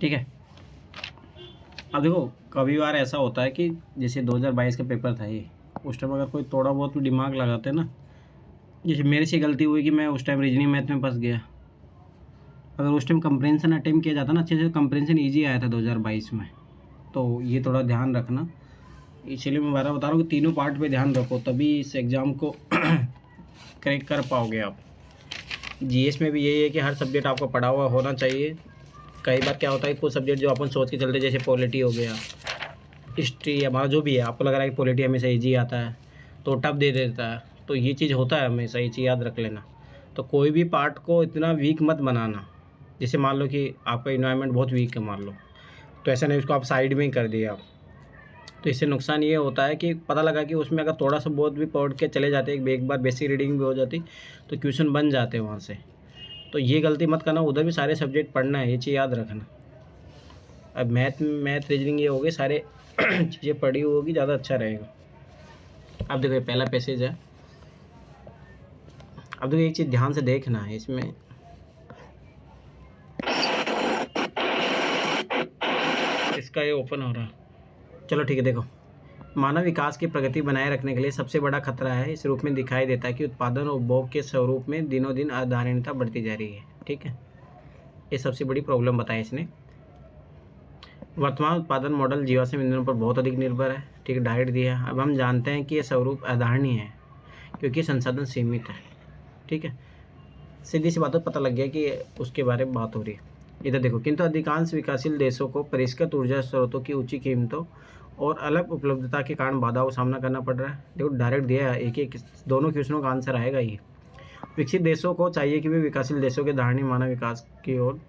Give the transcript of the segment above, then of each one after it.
ठीक है। अब देखो कभी बार ऐसा होता है कि जैसे 2022 का पेपर था ये, उस टाइम अगर कोई थोड़ा बहुत भी दिमाग लगाते ना, जैसे मेरे से गलती हुई कि मैं उस टाइम रीजनिंग मैथ में फंस गया। अगर उस टाइम कंप्रेंशन अटेम्प्ट किया जाता ना अच्छे से, कंप्रेंशन ईजी आया था 2022 में। तो ये थोड़ा ध्यान रखना, इसलिए मैं बार बता रहा हूँ कि तीनों पार्ट पे ध्यान रखो, तभी इस एग्ज़ाम को क्रैक कर पाओगे आप। जीएस में भी यही है कि हर सब्जेक्ट आपको पढ़ा हुआ होना चाहिए। कई बार क्या होता है, कुछ सब्जेक्ट जो अपन सोच के चलते, जैसे पॉलिटी हो गया, हिस्ट्री, हमारा जो भी है, आपको लग रहा है कि पॉलिटी हमेशा ईजी आता है तो टफ दे देता है, तो ये चीज़ होता है हमेशा, ये चीज़ याद रख लेना। तो कोई भी पार्ट को इतना वीक मत बनाना। जैसे मान लो कि आपका इन्वायरमेंट बहुत वीक है मान लो, तो ऐसा नहीं उसको आप साइड में ही कर दिया आप, तो इससे नुकसान ये होता है कि पता लगा कि उसमें अगर थोड़ा सा बहुत भी पढ़ के चले जाते, एक बार बेसिक रीडिंग भी हो जाती तो क्वेश्चन बन जाते वहाँ से। तो ये गलती मत करना, उधर भी सारे सब्जेक्ट पढ़ना है, ये चीज़ याद रखना। अब मैथ रीजनिंग ये हो गए सारे चीज़ें पढ़ी होगी, ज़्यादा अच्छा रहेगा। अब देखो ये पहला पैसेज है। अब देखो एक चीज़ ध्यान से देखना है इसमें, इसका ये ओपन हो रहा है, चलो ठीक है। देखो, मानव विकास की प्रगति बनाए रखने के लिए सबसे बड़ा खतरा है इस रूप में दिखाई देता है कि उत्पादन और उपभोग के स्वरूप में दिनों दिन अधारणता बढ़ती जा रही है। ठीक है, ये सबसे बड़ी प्रॉब्लम बताया इसने। वर्तमान उत्पादन मॉडल जीवाश्म ईंधनों पर बहुत अधिक निर्भर है। ठीक है, डायरेक्ट दिया है। अब हम जानते हैं कि यह स्वरूप अधारणीय है क्योंकि संसाधन सीमित है। ठीक है, सीधी सी बात पता लग गया कि उसके बारे में बात हो रही है। इधर देखो, किंतु अधिकांश विकासशील देशों को परिष्कृत ऊर्जा स्रोतों की ऊंची कीमतों और अलग उपलब्धता के कारण बाधाओं का सामना करना पड़ रहा है। देखो डायरेक्ट दिया है, एक दोनों क्वेश्चनों का आंसर आएगा ये। विकसित देशों को चाहिए कि वे विकासशील देशों के धारणीय मानव विकास की ओर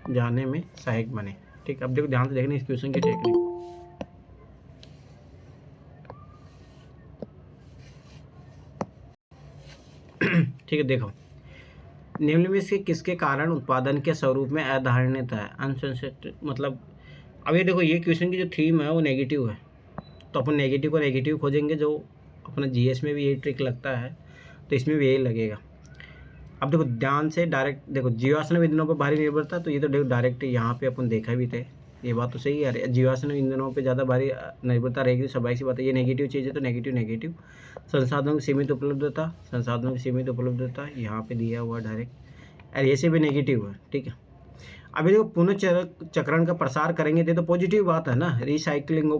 जाने में सहायक बने। ठीक, अब देखो ध्यान से देखना इस क्वेश्चन की टेक्निक। ठीक है, देखो निम्न में से किसके कारण उत्पादन के स्वरूप में अधारणीयता है, अनसेंसिटिव, मतलब अब ये देखो ये क्वेश्चन की जो थीम है वो नेगेटिव है, तो अपन नेगेटिव को नेगेटिव खोजेंगे, जो अपना जीएस में भी यही ट्रिक लगता है तो इसमें भी यही लगेगा। अब देखो ध्यान से, डायरेक्ट देखो जीवाश्म ईंधनों पर भारी निर्भरता, तो ये तो देखो डायरेक्ट यहाँ पे अपन देखा भी थे, ये बात तो सही है। जीवाश्म ईंधनों पे ज़्यादा भारी निर्भरता रहेगी, स्वाभाविक सी बात है, ये नेगेटिव चीज़ है तो नेगेटिव नेगेटिव। संसाधनों की सीमित उपलब्धता, संसाधनों की सीमित उपलब्धता यहाँ पे दिया हुआ डायरेक्ट, और ये से भी नेगेटिव है। ठीक है, अभी देखो पुनः चक्रण का प्रसार करेंगे, तो पॉजिटिव बात है ना, रिसाइकलिंग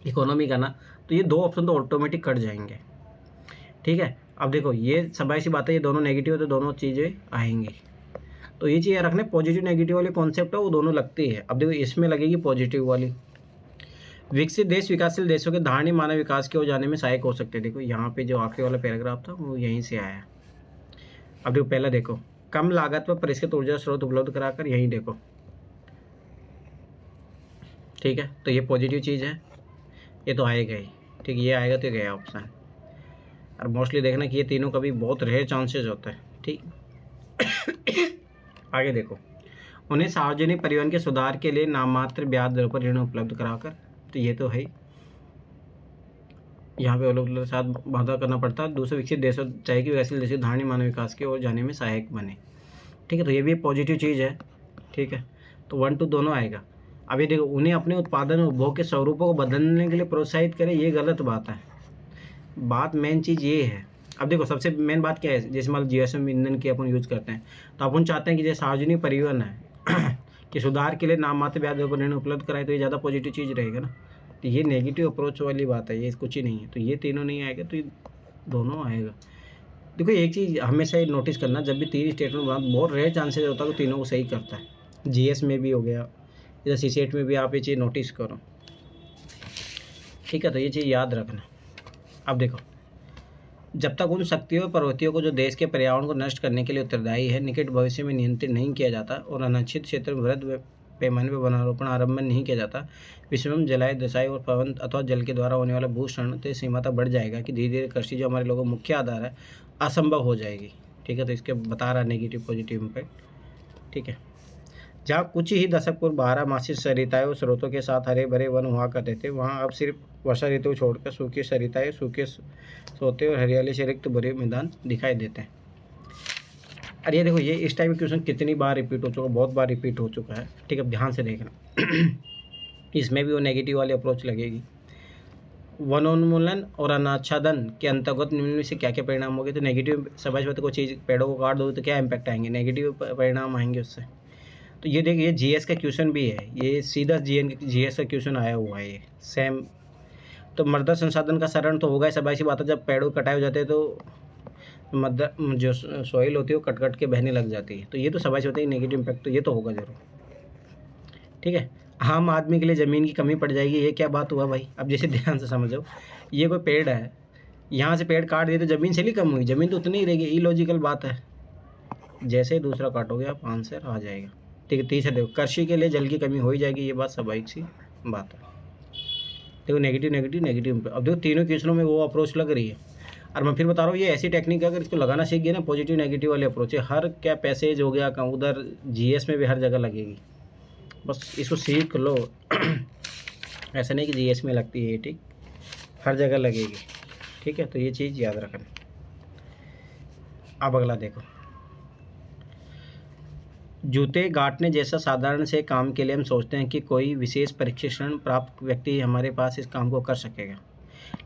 इकोनॉमी का ना, तो ये दो ऑप्शन तो ऑटोमेटिक कट जाएंगे। ठीक है, अब देखो ये सबाई सी बात है, ये दोनों नेगेटिव है तो दोनों चीज़ें आएंगी, तो ये चीज़ रखने, पॉजिटिव नेगेटिव वाली कॉन्सेप्ट है वो दोनों लगती है। अब देखो इसमें लगेगी पॉजिटिव वाली, विकसित देश विकासशील देशों के धारणीय मानव विकास की ओर जाने में सहायक हो सकते हैं। देखो यहाँ पे जो आखिरी वाला पैराग्राफ था वो यहीं से आया। अब देखो पहला देखो, कम लागत पर परिष्कृत ऊर्जा स्रोत उपलब्ध कराकर, यहीं देखो। ठीक है, तो ये पॉजिटिव चीज़ है, ये तो आएगा ही। ठीक, ये आएगा तो गया ऑप्शन। और मोस्टली देखना कि ये तीनों कभी बहुत रेयर चांसेस होता है। ठीक आगे देखो, उन्हें सार्वजनिक परिवहन के सुधार के लिए नाममात्र ब्याज दरों पर ऋण उपलब्ध कराकर, तो ये तो है यहाँ पे उपलब्ध के साथ वादा करना पड़ता है। दूसरे विकसित देशों चाहे कि विकासशील देशों धारणीय मानव विकास की ओर जाने में सहायक बने। ठीक है, तो ये भी पॉजिटिव चीज़ है। ठीक है, तो 1 2 दोनों आएगा। अब ये देखो, उन्हें अपने उत्पादन और उपभोग के स्वरूपों को बदलने के लिए प्रोत्साहित करें, ये गलत बात है। बात मेन चीज़ ये है, अब देखो सबसे मेन बात क्या है, जैसे मान लो जीवाश्म ईंधन की अपन यूज़ करते हैं, तो अपन चाहते हैं कि जैसे सार्वजनिक परिवहन है कि सुधार के लिए नाममात्र ब्याज दरों पर ऋण उपलब्ध कराए, तो ये ज़्यादा पॉजिटिव चीज़ रहेगा ना। तो ये नेगेटिव अप्रोच वाली बात है, ये कुछ ही नहीं है, तो ये तीनों नहीं आएगा तो ये दोनों आएगा। देखो एक चीज़ हमेशा ये नोटिस करना, जब भी तीन स्टेटमेंट बहुत रेयर चांसेस होता है तो तीनों को सही करता है। जीएस में भी हो गया, इधर सीसेट में भी आप ये चीज़ नोटिस करो। ठीक है, तो ये चीज़ याद रखना। अब देखो, जब तक उन शक्तियों और प्रवृत्तियों को जो देश के पर्यावरण को नष्ट करने के लिए उत्तरदायी है निकट भविष्य में नियंत्रित नहीं किया जाता और अनिश्चित क्षेत्र में वृहद पैमाने पर वनारोपण आरंभ नहीं किया जाता, विश्व में जलाय दशाई और पवन अथवा जल के द्वारा होने वाला भूषण तो सीमा तक बढ़ जाएगा कि धीरे धीरे कृषि जो हमारे लोगों का मुख्य आधार है असंभव हो जाएगी। ठीक है, तो इसके बता रहा नेगेटिव पॉजिटिव इम्पैक्ट। ठीक है, जहाँ कुछ ही दशक पूर्व 12 सरिताएं और स्रोतों के साथ हरे भरे वन हुआ करते थे, वहाँ अब सिर्फ वर्षा ऋतु छोड़कर सूखी सरिताएं, सूखे सोते और हरियाली से रिक्त भरे मैदान दिखाई देते हैं। और ये देखो, ये इस टाइप का क्वेश्चन कितनी बार रिपीट हो चुका, बहुत बार रिपीट हो चुका है। ठीक है, अब ध्यान से देखना। इसमें भी वो नेगेटिव वाली अप्रोच लगेगी। वनोन्मूलन और अनाच्छादन के अंतर्गत निम्न में से क्या क्या परिणाम होंगे? तो नेगेटिव, समझ में, तो कोई चीज़ पेड़ों को काट दो तो क्या इम्पैक्ट आएंगे? नेगेटिव परिणाम आएंगे उससे। तो ये देखिए, ये जीएस का क्वेश्चन भी है, ये सीधा जीएस का क्वेश्चन आया हुआ है ये सेम। तो मृदा संसाधन का शरण तो होगा, सब ऐसी बात है, जब पेड़ों कटाए हो जाते हैं तो मृदा जो सॉइल होती है वो कट कट के बहने लग जाती है। तो ये तो सब ऐसे होता है, नेगेटिव इम्पैक्ट तो ये तो होगा जरूर। ठीक है, आम आदमी के लिए ज़मीन की कमी पड़ जाएगी, ये क्या बात हुआ भाई? अब जैसे ध्यान से समझो, ये कोई पेड़ है, यहाँ से पेड़ काट दिए तो ज़मीन चली कम हुई, ज़मीन तो उतनी ही रहेगी, इलॉजिकल बात है। जैसे ही दूसरा काटोगे आप, आंसर आ जाएगा। ठीक है, तीसरा देखो, कृषि के लिए जल की कमी हो ही जाएगी, ये बात स्वाभाविक सी बात है। देखो नेगेटिव नेगेटिव नेगेटिव, अब देखो तीनों क्वेश्चनों में वो अप्रोच लग रही है। और मैं फिर बता रहा हूँ, ये ऐसी टेक्निक है, अगर इसको लगाना सीख गए ना, पॉजिटिव नेगेटिव वाली अप्रोच है, हर क्या पैसेज हो गया कहाँ, उधर जीएस में भी हर जगह लगेगी, बस इसको सीख लो। ऐसा नहीं कि जीएस में लगती है, ठीक, हर जगह लगेगी। ठीक है, तो ये चीज़ याद रखना। अब अगला देखो, जूते गांठने जैसा साधारण से काम के लिए हम सोचते हैं कि कोई विशेष प्रशिक्षण प्राप्त व्यक्ति हमारे पास इस काम को कर सकेगा,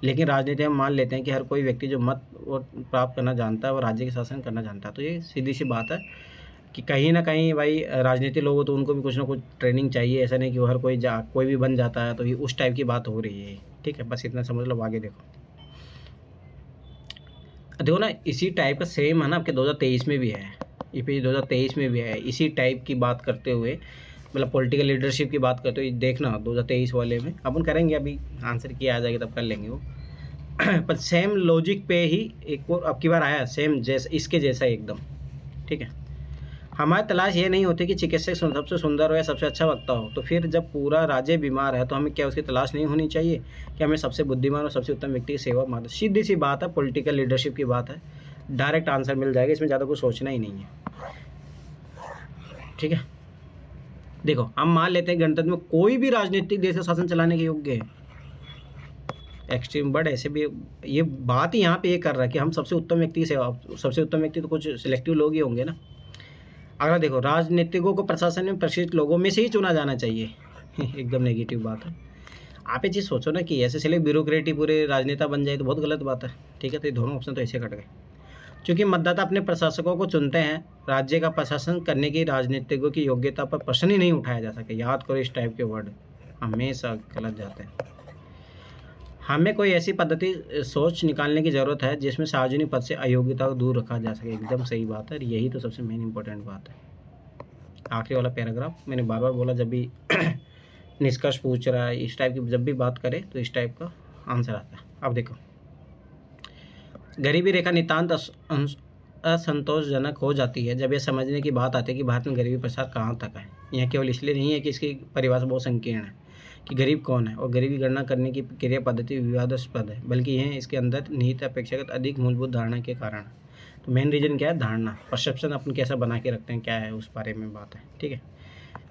लेकिन राजनीति हम मान लेते हैं कि हर कोई व्यक्ति जो मत वो प्राप्त करना जानता है वो राज्य के शासन करना जानता है। तो ये सीधी सी बात है कि कहीं ना कहीं भाई राजनीति लोग तो उनको भी कुछ ना कुछ ट्रेनिंग चाहिए, ऐसा नहीं कि वो हर कोई भी बन जाता है। तो ये उस टाइप की बात हो रही है। ठीक है, बस इतना समझ लो, आगे देखो। देखो ना, इसी टाइप का सेम है ना, आपके 2023 में भी है, ये पेज 2023 में भी है, इसी टाइप की बात करते हुए, मतलब पॉलिटिकल लीडरशिप की बात करते हुए देखना, 2023 वाले में अपन करेंगे, अभी आंसर किया आ जाएगा तब कर लेंगे वो। पर सेम लॉजिक पे ही एक और अब की बार आया, सेम जैसा, इसके जैसा एकदम। ठीक है, हमारी तलाश ये नहीं होती कि चिकित्सक सबसे सुंदर हो या सबसे अच्छा वक्ता हो। तो फिर जब पूरा राज्य बीमार है तो हमें क्या उसकी तलाश नहीं होनी चाहिए कि हमें सबसे बुद्धिमान और सबसे उत्तम व्यक्ति की सेवा मानो? सीधी सी बात है, पॉलिटिकल लीडरशिप की बात है, डायरेक्ट आंसर मिल जाएगा, इसमें ज़्यादा कुछ सोचना ही नहीं है। ठीक है, देखो हम मान लेते हैं गणतंत्र में कोई भी राजनीतिक देश का शासन चलाने के योग्य है, एक्सट्रीम बट ऐसे भी ये बात ही यहाँ पे ये कर रहा है कि हम सबसे उत्तम व्यक्ति की सेवा, सबसे उत्तम व्यक्ति तो कुछ सिलेक्टिव लोग ही होंगे ना। अगला देखो, राजनीतिकों को प्रशासन में प्रशिक्षित लोगों में से ही चुना जाना चाहिए। एकदम नेगेटिव बात है। आप ये चीज़ सोचो ना कि ऐसे सिर्फ ब्यूरोक्रेट ही पूरे राजनेता बन जाए तो बहुत गलत बात है। ठीक है, तो ये दोनों ऑप्शन तो ऐसे कट गए। चूंकि मतदाता अपने प्रशासकों को चुनते हैं, राज्य का प्रशासन करने की राजनीतिकों की योग्यता पर प्रश्न ही नहीं उठाया जा सके। याद करो, इस टाइप के वर्ड हमेशा गलत जाते हैं। हमें कोई ऐसी पद्धति सोच निकालने की ज़रूरत है जिसमें सार्वजनिक पद से अयोग्यता को दूर रखा जा सके। एकदम सही बात है, यही तो सबसे मेन इंपॉर्टेंट बात है। आखिरी वाला पैराग्राफ मैंने बार बार बोला, जब भी निष्कर्ष पूछ रहा है, इस टाइप की जब भी बात करे तो इस टाइप का आंसर आता है। अब देखो, गरीबी रेखा नितांत असंतोषजनक हो जाती है जब यह समझने की बात आती है कि भारत में गरीबी प्रसार कहाँ तक है। यह केवल इसलिए नहीं है कि इसकी परिभाषा बहुत संकीर्ण है कि गरीब कौन है और गरीबी गणना करने की क्रिया पद्धति विवादास्पद है, बल्कि यह इसके अंदर निहित अपेक्षाकृत अधिक मूलभूत धारणा के कारण। तो मेन रीजन क्या है? धारणा, परसेप्शन अपन कैसा बना के रखते हैं, क्या है उस बारे में बात है। ठीक है,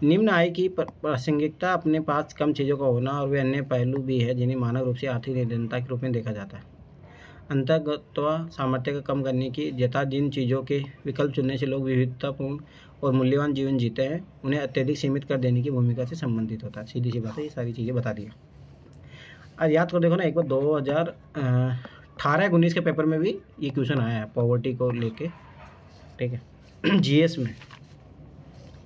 निम्न आय की प्रासंगिकता, अपने पास कम चीज़ों का होना और वे अन्य पहलू भी है जिन्हें मानव रूप से आर्थिक निर्धनता के रूप में देखा जाता है। अंतर्गतवा सामर्थ्य का कम करने की जता, जिन चीज़ों के विकल्प चुनने से लोग विविधतापूर्ण और मूल्यवान जीवन जीते हैं, उन्हें अत्यधिक सीमित कर देने की भूमिका से संबंधित होता है। सीधी सी बात है, ये सारी चीज़ें बता दिया। अब याद कर देखो ना, एक बार 2018-19 के पेपर में भी ये क्वेश्चन आया है पॉवर्टी को लेके। ठीक है, जीएस में।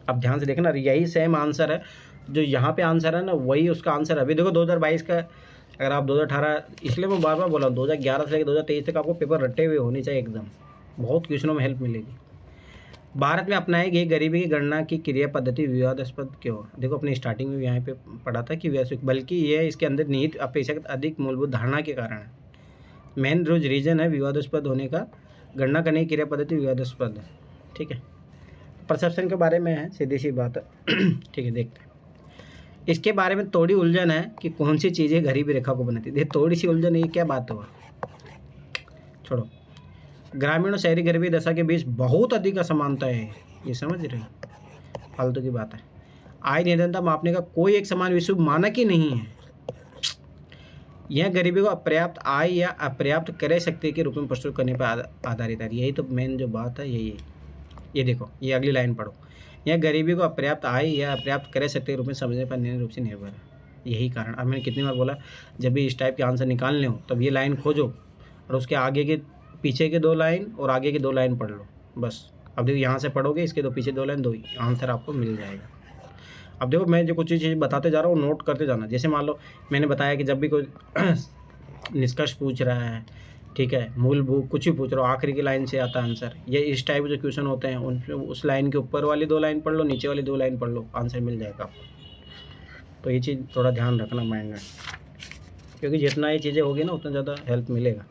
अब ध्यान से देखना, यही सेम आंसर है जो यहाँ पे आंसर है ना, वही उसका आंसर है। अभी देखो 2022 का, अगर आप 2018, इसलिए मैं बार बार बोला 2011 से लेकर 2023 तक आपको पेपर रटे हुए होने चाहिए एकदम, बहुत क्वेश्चनों में हेल्प मिलेगी। भारत में अपनाई गई गरीबी की गणना की क्रिया पद्धति विवादास्पद क्यों? देखो, अपने स्टार्टिंग में यहाँ पे पढ़ा था कि वैश्विक, बल्कि यह इसके अंदर निहित अपेक्षाकृत अधिक मूलभूत धारणा के कारण है। मेन जो रीजन है विवादास्पद होने का, गणना करने की क्रिया पद्धति विवादास्पद है। ठीक है, परसेप्शन के बारे में है, सीधी सी बात है। ठीक है, देखते हैं। इसके बारे में थोड़ी उलझन है कि कौन सी चीज़ें गरीबी रेखा को बनाती है। थोड़ी सी उलझन है, ये क्या बात हुआ, छोड़ो। ग्रामीण और शहरी गरीबी दशा के बीच बहुत अधिक असमानता है, ये समझ रहे हैं, फालतू की बात है। आय निर्धनता मापने का कोई एक समान विश्व मानक ही नहीं है। यह गरीबी को अपर्याप्त आय या अपर्याप्त क्रय शक्ति के रूप में प्रस्तुत करने पर आधारित है। यही तो मेन जो बात है, यही है। ये देखो, ये अगली लाइन पढ़ो, यह गरीबी को अपर्याप्त आय या अपर्याप्त क्रय शक्ति के रूप में समझने पर निर्णय रूप से निर्भर है। यही कारण, अब मैंने कितनी बार बोला, जब भी इस टाइप के आंसर निकालने हो तब ये लाइन खोजो और उसके आगे के पीछे के 2 लाइन और आगे की 2 लाइन पढ़ लो बस। अब देखो यहाँ से पढ़ोगे, इसके 2 पीछे 2 लाइन, 2 ही आंसर आपको मिल जाएगा। अब देखो मैं जो कुछ चीज़ बताते जा रहा हूँ नोट करते जाना। जैसे मान लो मैंने बताया कि जब भी कोई निष्कर्ष पूछ रहा है, ठीक है, मूलभूत कुछ भी पूछ रहा हो, आखिरी की लाइन से आता है आंसर। ये इस टाइप जो क्वेश्चन होते हैं उस लाइन के ऊपर वाली 2 लाइन पढ़ लो, नीचे वाली 2 लाइन पढ़ लो, आंसर मिल जाएगा आपको। तो ये चीज़ थोड़ा ध्यान रखना माइंड में, क्योंकि जितना ये चीज़ें होगी ना उतना ज़्यादा हेल्प मिलेगा।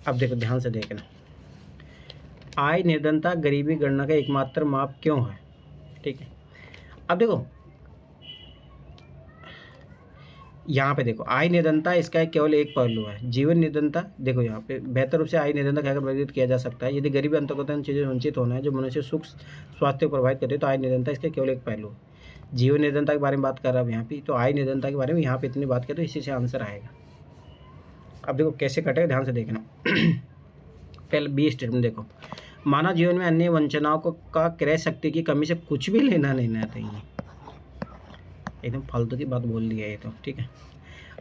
अब देखो ध्यान से देखना, आय निर्धनता गरीबी गणना का एकमात्र माप क्यों है, ठीक है। अब देखो यहाँ पे देखो, आय निर्धनता इसका केवल एक पहलू है। जीवन निर्धनता देखो यहाँ पे, बेहतर रूप से आय निर्धनता कहकर वर्गीकृत किया जा सकता है। यदि गरीबी अंतर्गत चीज़ें वंचित होना है जो मनुष्य सुख स्वास्थ्य को प्रभावित करती है तो आय निर्धनता इसका केवल एक पहलू है। जीवन निर्धनता के बारे में बात कर रहा हूँ यहाँ पे, तो आय निर्धनता के बारे में यहाँ पे इतनी बात करें तो इसी से आंसर आएगा। अब देखो कैसे कटेगा, ध्यान से देखना। पहले बी स्टेटमेंट देखो, मानव जीवन में अन्य वंचनाओं को का क्रय शक्ति की कमी से कुछ भी लेना नहीं चाहिए। एकदम फालतू की बात बोल दी है ये तो, ठीक है।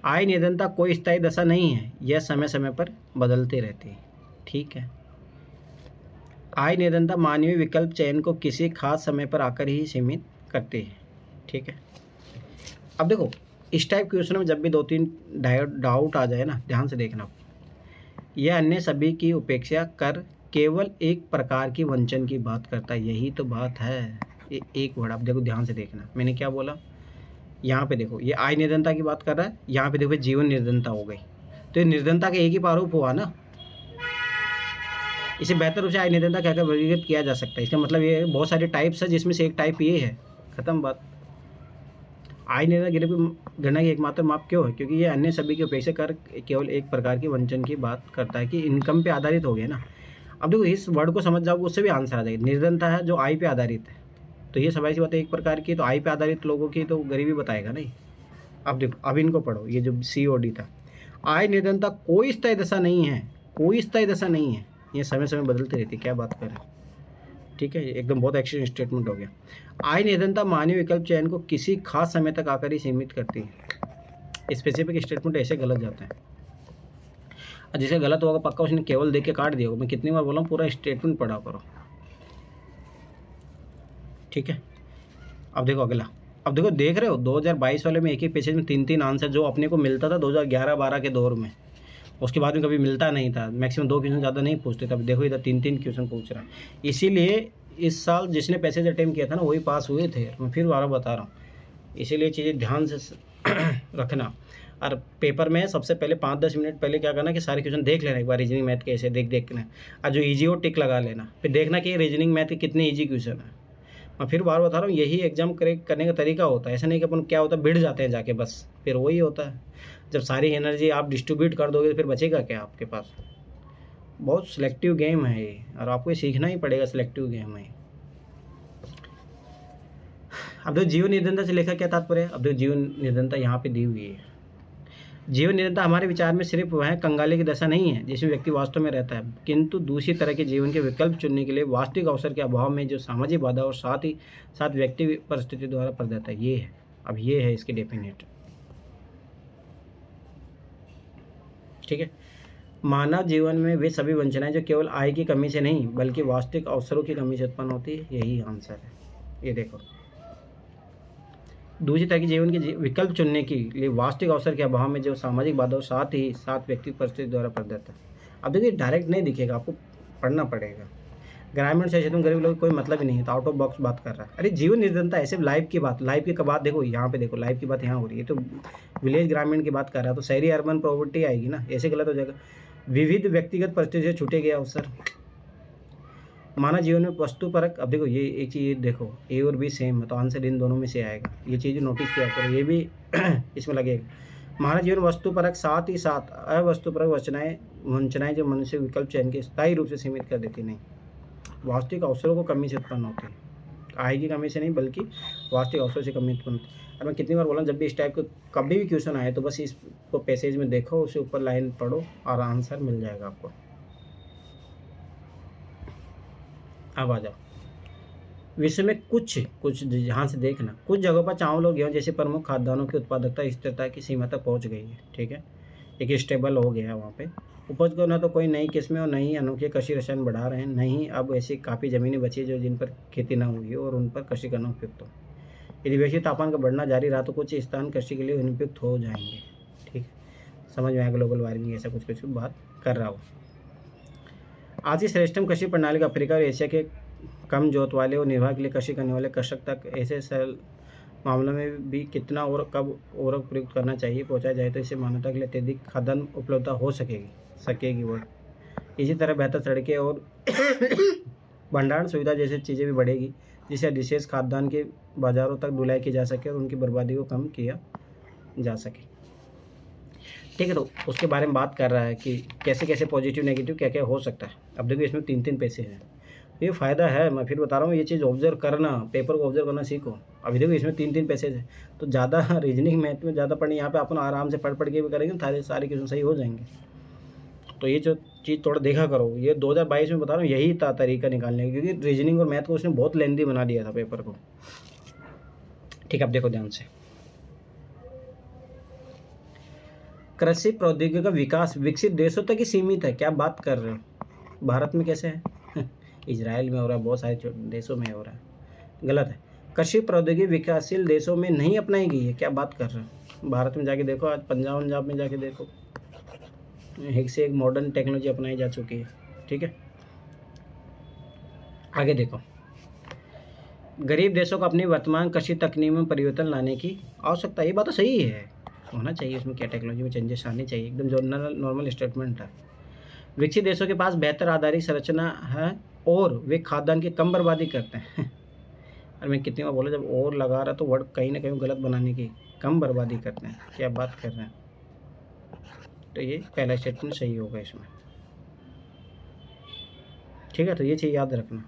आय निर्धनता कोई स्थायी दशा नहीं है, यह समय समय पर बदलती रहती है, ठीक है। आय निर्धनता मानवीय विकल्प चयन को किसी खास समय पर आकर ही सीमित करती है, ठीक है। अब देखो इस टाइप क्वेश्चन में जब भी 2-3 डाउट आ जाए ना, ध्यान से देखना, यह अन्य सभी की उपेक्षा कर केवल एक प्रकार की वंचन की बात करता है, यही तो बात है। एक वर्ड आप देखो ध्यान से देखना, मैंने क्या बोला, यहाँ पे देखो ये आय निर्धनता की बात कर रहा है, यहाँ पे देखो जीवन निर्धनता हो गई, तो ये निर्धनता का एक ही प्रारूप हुआ ना। इसे बेहतर रूप से आय निर्धनता कहकर वर्गीकृत किया जा सकता है। इसका मतलब ये बहुत सारे टाइप्स है जिसमें से एक टाइप ये है, खत्म बात। आय निर्धनता गरीबी गणना की एकमात्र माप क्यों है, क्योंकि ये अन्य सभी की अपेक्षा कर केवल एक प्रकार की वंचन की बात करता है कि इनकम पे आधारित हो गया ना। अब देखो इस वर्ड को समझ जाओगे उससे भी आंसर आ जाएगा। निर्धनता है जो आय पे आधारित है, तो ये सभी सी बात एक प्रकार की, तो आय पे आधारित लोगों की तो गरीबी बताएगा नहीं। अब देखो अब इनको पढ़ो, ये जो COD था, आय निर्धनता कोई स्थायी दशा नहीं है, कोई स्थायी दशा नहीं है, ये समय समय बदलती रहती है, क्या बात करें, ठीक है। एकदम बहुत एक्शन स्टेटमेंट हो गया। आय निर्धनता मानवीय विकल्प चयन को किसी खास समय तक आकर ही सीमित करती है। स्पेसिफिक स्टेटमेंट ऐसे गलत जाते हैं, और जिसे गलत होगा पक्का उसने केवल देख के काट दिया होगा। मैं कितनी बार बोला हूँ, पूरा स्टेटमेंट पढ़ा करो, ठीक है। अब देखो अगला, अब देखो देख रहे हो 2022 वाले में एक ही पेज में 3-3 आंसर, जो अपने को मिलता था 2011-12 के दौर में, उसके बाद में कभी मिलता नहीं था। मैक्सिमम 2 क्वेश्चन ज़्यादा नहीं पूछते थे। अब देखो इधर 3-3 क्वेश्चन पूछ रहा है। इसीलिए इस साल जिसने पैसेज अटेम्प्ट किया था ना वही पास हुए थे, मैं फिर बार बता रहा हूँ। इसीलिए चीज़ें ध्यान से रखना। और पेपर में सबसे पहले 5-10 मिनट पहले क्या करना कि सारे क्वेश्चन देख लेना एक बार, रीजनिंग मैथ के ऐसे देखना, और जो ईजी हो टिक लगा लेना, फिर देखना कि रीजनिंग मैथ के कितने ईजी क्वेश्चन है। मैं फिर बार बता रहा हूँ, यही एग्जाम क्रैक करने का तरीका होता है। ऐसा नहीं कि अपन क्या होता है भिड़ जाते हैं जाके बस, फिर वही होता है। जब सारी एनर्जी आप डिस्ट्रीब्यूट कर दोगे तो फिर बचेगा क्या आपके पास। बहुत सिलेक्टिव गेम है ये, और आपको ये सीखना ही पड़ेगा, सिलेक्टिव गेम है। अब देखो जीवन निर्धनता से लेकर क्या तात्पर्य है। अब देखो जीवन निर्धनता यहाँ पे दी हुई है। जीवन निर्धनता हमारे विचार में सिर्फ वह कंगाली की दशा नहीं है जिसमें व्यक्ति वास्तव में रहता है, किंतु दूसरी तरह के जीवन के विकल्प चुनने के लिए वास्तविक अवसर के अभाव में जो सामाजिक बाधा और साथ ही साथ व्यक्ति परिस्थिति द्वारा प्रदत्त है, ये है। अब ये है इसके डेफिनेट, ठीक है। मानव जीवन में वे सभी वंचनाएं जो केवल आय की कमी से नहीं बल्कि वास्तविक अवसरों की कमी से उत्पन्न होती है, यही आंसर है। ये देखो, दूसरी तरह के जीवन के विकल्प चुनने के लिए वास्तविक अवसर के अभाव में जो सामाजिक बाधा साथ ही साथ व्यक्ति परिस्थिति द्वारा प्रदत्त है। अब देखिए डायरेक्ट नहीं दिखेगा, आपको पढ़ना पड़ेगा। ग्रामीण से तुम गरीब लोग कोई मतलब ही नहीं है, तो आउट ऑफ बॉक्स बात कर रहा है। अरे जीवन निर्धनता ऐसे लाइफ की बात, लाइफ की बात देखो यहाँ पे, देखो लाइफ की बात यहाँ हो रही है, तो विलेज ग्रामीण की बात कर रहा है, तो शहरी अर्बन प्रॉपर्टी आएगी ना, ऐसे गलत हो जाएगा। विविध व्यक्तिगत परिस्थिति से छूटे गए अवसर, मानव जीवन में वस्तु परक। अब देखो ये एक चीज़ देखो, ए और बी सेम है तो आंसर इन दोनों में से आएगा, ये चीज़ नोटिस किया करो, ये भी इसमें लगेगा। मानव जीवन वस्तु परक साथ ही साथ अवस्तु परक वंचनाएं जो मनुष्य विकल्प चयन के स्थायी रूप से सीमित कर देती नहीं, वास्तविक अवसरों को कमी से उत्पन्न होती है, आय की कमी से नहीं बल्कि वास्तविक अवसरों से कमी उत्पन्न होती है। अब मैं कितनी बार बोला, जब भी इस टाइप का कभी भी क्वेश्चन आए तो बस इसको पैसेज में देखो, उसके ऊपर लाइन पढ़ो और आंसर मिल जाएगा आपको। अब आ जाओ, विश्व में कुछ कुछ यहाँ से देखना, कुछ जगहों पर चावल और गेहूं जैसे प्रमुख खाद्यान्नों की उत्पादकता स्थिरता की सीमा तक पहुँच गई है। ठीक है, एक स्टेबल हो गया है वहाँ पे। उपज को न तो कोई नई किस्में और नई अनोखे कृषि रसायन बढ़ा रहे हैं, नहीं अब ऐसी काफ़ी ज़मीनें बची है जो जिन पर खेती न हुई है और उन पर कृषि करना उपयुक्त हो। यदि वैश्विक तापमान का बढ़ना जारी रहा तो कुछ स्थान कृषि के लिए अनुपयुक्त हो जाएंगे। ठीक है, समझ में आया, ग्लोबल वार्मिंग ऐसा कुछ कुछ बात कर रहा हो। आज की श्रेष्ठतम कृषि प्रणाली का अफ्रीका और एशिया के कम जोत वाले और निर्वाह के लिए कृषि करने वाले कृषक तक ऐसे सरल मामलों में भी कितना और कब उर्वरक प्रयुक्त करना चाहिए पहुंचाया जाए तो इससे मानवता के लिए अत्यधिक खाद्यान्न उपलब्धता हो सकेगी वो। इसी तरह बेहतर सड़कें और भंडारण सुविधा जैसी चीज़ें भी बढ़ेगी, जिससे विशेष खाद्यान्न के बाज़ारों तक ढुलाई की जा सके और उनकी बर्बादी को कम किया जा सके। ठीक है, तो उसके बारे में बात कर रहा है कि कैसे कैसे पॉजिटिव नेगेटिव क्या क्या हो सकता है। अब देखो इसमें 3 पैसे हैं, ये फ़ायदा है, मैं फिर बता रहा हूँ, ये चीज़ ऑब्जर्व करना, पेपर को ऑब्जर्व करना सीखो। अभी देखो इसमें 3 पैसे हैं, तो ज़्यादा रीजनिंग मैथ में ज़्यादा पढ़नी, यहाँ पे अपन आराम से पढ़ के भी करेंगे, सारे क्वेश्चन सही हो जाएंगे। तो ये जो चीज़ थोड़ा देखा करो, ये 2022 में बता रहा हूँ यही था तरीका निकालने का, क्योंकि रीजनिंग और मैथ को उसने बहुत लेंदी बना दिया था पेपर को। ठीक है, अब देखो ध्यान से, कृषि प्रौद्योगिकी का विकास विकसित देशों तक ही सीमित है। क्या बात कर रहे हो, भारत में कैसे है? इजराइल में हो रहा है, बहुत सारे देशों में हो रहा है, गलत है। कृषि प्रौद्योगिकी विकासशील देशों में नहीं अपनाई गई है। क्या बात कर रहे हो, भारत में जाके देखो, आज पंजाब में जाके देखो, एक से एक मॉडर्न टेक्नोलॉजी अपनाई जा चुकी है। ठीक है, आगे देखो, गरीब देशों को अपनी वर्तमान कृषि तकनीक में परिवर्तन लाने की आवश्यकता, ये बात तो सही है, होना चाहिए, इसमें क्या टेक्नोलॉजी में चेंजेस आने चाहिए, एकदम जो नॉर्मल स्टेटमेंट है। विकसित देशों के पास बेहतर आधारिक संरचना है और वे खाद्यान्न की कम बर्बादी करते हैं। और मैं कितनी बार बोला, जब और लगा रहा तो वर्ड कहीं ना कहीं गलत बनाने की, कम बर्बादी करते हैं, क्या बात कर रहे हैं। तो ये पहला स्टेटमेंट सही होगा इसमें। ठीक है, तो ये चीज़ याद रखना,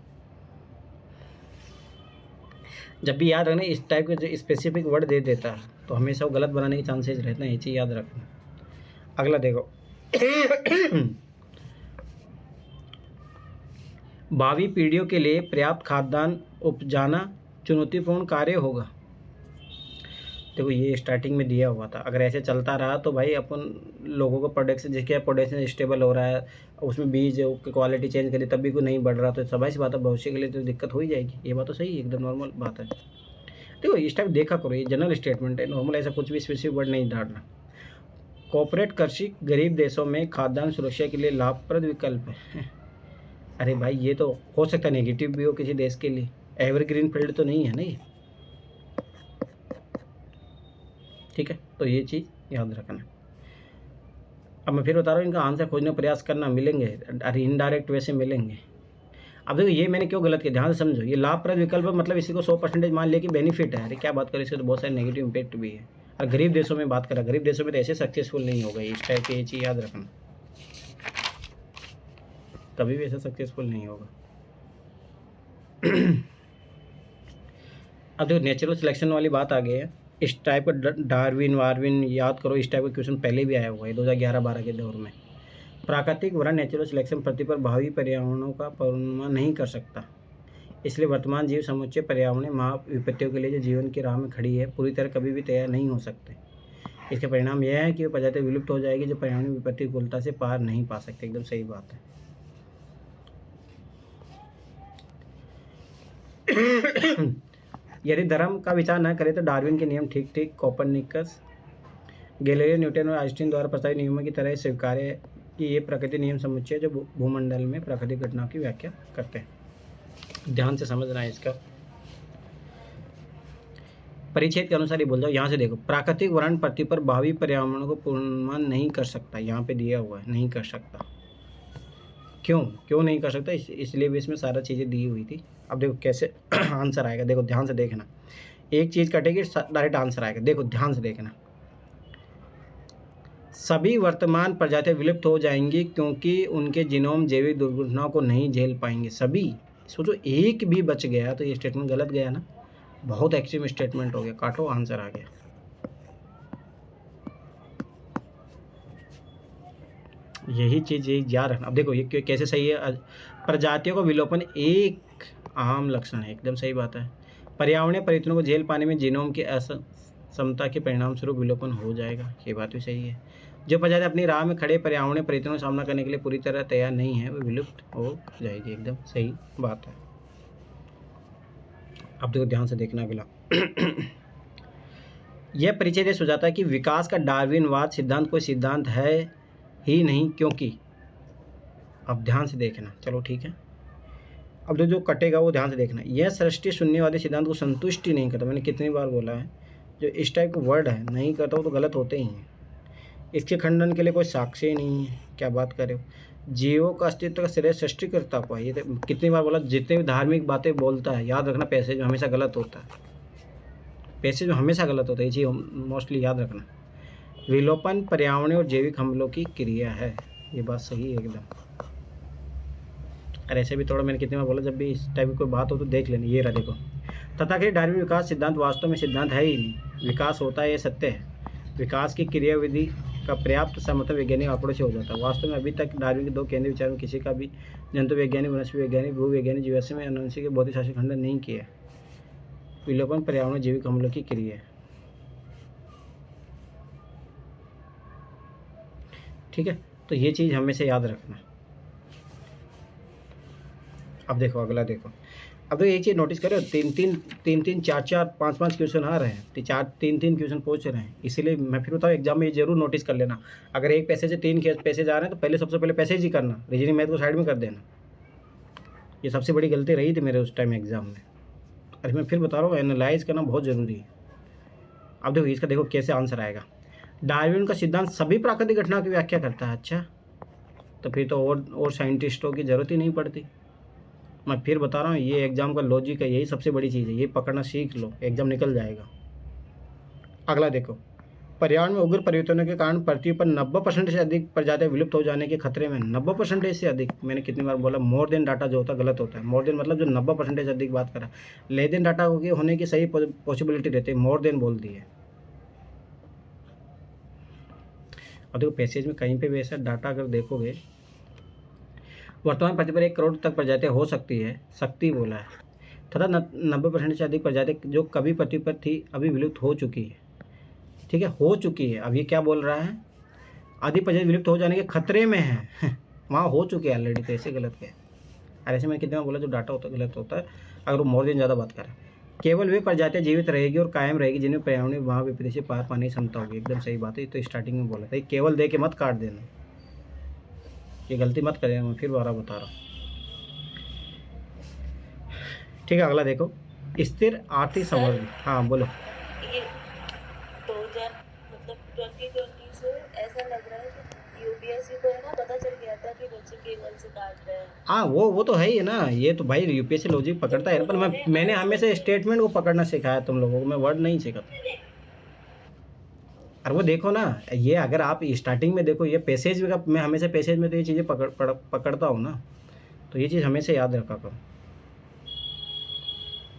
जब भी याद रखना इस टाइप के जो स्पेसिफिक वर्ड दे देता है तो हमेशा वो गलत बनाने के चांसेस रहते हैं, ये चीज़ याद रखना। अगला देखो, भावी पीढ़ियों के लिए पर्याप्त खाद्यान्न उपजाना चुनौतीपूर्ण कार्य होगा। देखो ये स्टार्टिंग में दिया हुआ था, अगर ऐसे चलता रहा तो भाई अपन लोगों को प्रोडक्शन, जिसके प्रोडक्शन स्टेबल हो रहा है, उसमें बीज की क्वालिटी चेंज करी तब भी कोई नहीं बढ़ रहा, तो सभी सी बात है, भविष्य के लिए तो दिक्कत हो ही जाएगी। ये बात तो सही है, एकदम नॉर्मल बात है। देखो इस टाइप देखा करो, ये जनरल स्टेटमेंट है, नॉर्मल, ऐसा कुछ भी स्पेसिफिक वर्ड नहीं डालना। कॉर्पोरेट कृषि गरीब देशों में खाद्यान्न सुरक्षा के लिए लाभप्रद विकल्प है। अरे भाई ये तो हो सकता है नेगेटिव भी हो किसी देश के लिए, एवरग्रीन फील्ड तो नहीं है ना ये। ठीक है, तो ये चीज़ याद रखना। अब मैं फिर बता रहा हूँ, इनका आंसर खोजने का प्रयास करना, मिलेंगे, अरे इनडायरेक्ट वैसे मिलेंगे। अब देखो ये मैंने क्यों गलत किया, ध्यान से समझो, ये लाभप्रद विकल्प मतलब इसी को 100% मान लिया कि बेनिफिट है। अरे क्या बात करें, इसके तो बहुत सारे नेगेटिव इम्पैक्ट भी है। और गरीब देशों में बात करा, गरीब देशों में तो ऐसे सक्सेसफुल नहीं होगा, इस टाइप की ये चीज़ याद रखना, कभी भी ऐसा सक्सेसफुल नहीं होगा। अब देखो नेचुरल सिलेक्शन वाली बात आ गई है, इस टाइप का डार्विन वार्विन याद करो, इस टाइप का क्वेश्चन पहले भी आया हुआ है 2011-12 के दौर में। प्राकृतिक वरण नेचुरल सिलेक्शन पृथ्वी पर भावी पर्यावरणों का पूर्वानुमान नहीं कर सकता, इसलिए वर्तमान जीव समुच्चय पर्यावरणीय महाविपत्तियों के लिए जो जीवन की राह में खड़ी है पूरी तरह कभी भी तैयार नहीं हो सकते। इसके परिणाम यह है कि वो प्रजाति विलुप्त हो जाएगी जो पर्यावरणीय विपत्तिकूलता से पार नहीं पा सकते। एकदम सही बात है। यदि धर्म का विचार न करें तो डार्विन के नियम ठीक ठीक कोपरनिकस, गैलीलियो, न्यूटन और आइंस्टीन द्वारा प्रस्तावित नियमों की तरह स्वीकार्य है कि ये प्रकृति नियम समुच्चय जो भूमंडल में प्राकृतिक घटनाओं की व्याख्या करते हैं। ध्यान से समझना है इसका, परिच्छेद के अनुसार ही बोल जाओ। यहाँ से देखो, प्राकृतिक वरण पृथ्वी पर भावी पर्यावरण को पूर्वानुमान नहीं कर सकता, यहाँ पे दिया हुआ है नहीं कर सकता। क्यों नहीं कर सकता, इसलिए भी इसमें सारा चीज़ें दी हुई थी। अब देखो कैसे आंसर आएगा, देखो ध्यान से देखना, एक चीज़ कटेगी डायरेक्ट आंसर आएगा। देखो ध्यान से देखना, सभी वर्तमान प्रजातियां विलुप्त हो जाएंगी क्योंकि उनके जीनोम जैविक दुर्घटनाओं को नहीं झेल पाएंगे। सभी, सोचो एक भी बच गया तो ये स्टेटमेंट गलत गया ना, बहुत एक्सट्रीम स्टेटमेंट हो गया, काटो, आंसर आ गया। यही चीज़ यही याद रखना। अब देखो ये कैसे सही है, प्रजातियों का विलोपन एक एक आम लक्षण है, एकदम सही बात है। पर्यावरणीय परिवर्तनों को झेल पाने में जीनोम की असमता के परिणाम स्वरूप विलोपन हो जाएगा, ये बात भी सही है। जो प्रजाति अपनी राह में खड़े पर्यावरणीय परिवर्तनों का सामना करने के लिए पूरी तरह तैयार नहीं है, वो विलुप्त हो जाएगी, एकदम सही बात है। अब देखो ध्यान से देखना अगला। यह परिचय दे सुझाता है कि विकास का डार्विनवाद सिद्धांत कोई सिद्धांत है ही नहीं, क्योंकि अब ध्यान से देखना, चलो ठीक है। अब जो कटेगा वो ध्यान से देखना। यह सृष्टि शून्यवादी सिद्धांत को संतुष्टि नहीं करता, मैंने कितनी बार बोला है, जो इस टाइप का वर्ड है नहीं करता वो तो गलत होते ही हैं। इसके खंडन के लिए कोई साक्ष्य ही नहीं है, क्या बात कर रहे हो। जीवों का अस्तित्व का श्रेय सृष्टिकर्ता को है, ये तो कितनी बार बोला। जितने भी धार्मिक बातें बोलता है, याद रखना पैसेज में हमेशा गलत होता है, पैसेज में हमेशा गलत होता है, ये चीज़ मोस्टली याद रखना। विलोपन पर्यावरणीय और जैविक हमलों की क्रिया है, ये बात सही है एकदम। और ऐसे भी थोड़ा मैंने कितनी बार बोला, जब भी इस टाइप की कोई बात हो तो देख लेना। ये रहा देखो, तथाकथित डार्विन विकास सिद्धांत वास्तव में सिद्धांत है ही नहीं, विकास होता है ये सत्य है। विकास की क्रियाविधि का पर्याप्त समर्थन वैज्ञानिक आंकड़ों से हो जाता है। वास्तव में अभी तक डार्विन के दो केंद्रीय विचारों में किसी का भी जंतु वैज्ञानिक, वनस्पति वैज्ञानिक, भूवैज्ञानिक, जीवाश्म में अनुवंशिक के भौतिक शास्त्र खंडन नहीं किया। विलोपन पर्यावरण जैविक हमलों की क्रिया है, ठीक है। तो ये चीज़ हमेशा याद रखना। अब देखो अगला देखो, अब तो एक चीज़ नोटिस करो, तीन, चार, पाँच क्वेश्चन आ रहे हैं, तीन क्वेश्चन पूछ रहे हैं। इसीलिए मैं फिर बताऊँ, एग्जाम में ये जरूर नोटिस कर लेना। अगर एक पैसेज से 3 पैसेज आ रहे हैं तो पहले सबसे पहले पैसेज ही करना, रीजनिंग मैथ को साइड में कर देना। ये सबसे बड़ी गलती रही थी मेरे उस टाइम एग्जाम में। अरे मैं फिर बता रहा हूँ, एनालाइज करना बहुत ज़रूरी है। अब देखो इसका देखो कैसे आंसर आएगा। डार्विन का सिद्धांत सभी प्राकृतिक घटनाओं की व्याख्या करता है। अच्छा, तो फिर तो और साइंटिस्टों की ज़रूरत ही नहीं पड़ती। मैं फिर बता रहा हूँ, ये एग्जाम का लॉजिक है, यही सबसे बड़ी चीज़ है, ये पकड़ना सीख लो, एग्जाम निकल जाएगा। अगला देखो, पर्यावरण में उग्र परिवर्तनों के कारण पृथ्वी पर 90% से अधिक प्रजातियां विलुप्त हो जाने के खतरे में। 90% से अधिक, मैंने कितनी बार बोला, मोर देन डाटा जो होता है गलत होता है। मोर देन मतलब जो 90% से अधिक बात करा, लेस देन डाटा होने की सही पॉसिबिलिटी रहती है, मोर देन बोल दी है। अब देखो पैसेज में कहीं पे भी ऐसा डाटा अगर देखोगे, वर्तमान पृथ्वी पर 1 करोड़ तक प्रजातियां हो सकती है, शक्ति बोला है, तथा 90% से अधिक प्रजातियां जो कभी पृथ्वी पर थी अभी विलुप्त हो चुकी है, ठीक है, हो चुकी है। अब ये क्या बोल रहा है, आदि प्रजाति विलुप्त हो जाने के खतरे में है वहाँ हो चुके हैं ऑलरेडी, तो ऐसे गलत क्या है। और ऐसे मैं कितना बोला, जो डाटा होता है गलत होता है अगर वो मोर देन ज़्यादा बात करें। केवल वे प्रजातियाँ जीवित रहेगी और कायम रहेगी जिनमें पर्यावरणीय वहाँ विपरीत से पार पाने की क्षमता होगी, एकदम सही बात है। तो स्टार्टिंग में बोला था, केवल दे के मत काट देना, ये गलती मत करें, मैं फिर बारह बता रहा हूँ, ठीक है। अगला देखो, स्थिर आर्थिक समृद्धि। हाँ बोलो। ये 2000 मतलब 2020 से ऐसा लग रहा है कि यूपीएससी को है ना पता चल गया था कि बच्चे केवल से काट रहे हैं। हाँ वो तो है ही ना, ये तो भाई यूपीएससी लॉजिक पकड़ता है, पर मैंने हमेशा स्टेटमेंट को पकड़ना सिखाया तुम लोगों को, मैं वर्ड नहीं सिखाता। और वो देखो ना, ये अगर आप स्टार्टिंग में देखो, ये पैसेज में मैं हमेशा पैसेज में तो ये चीज़ें पकड़ता हूँ ना, तो ये चीज़ हमेशा याद रखा करो।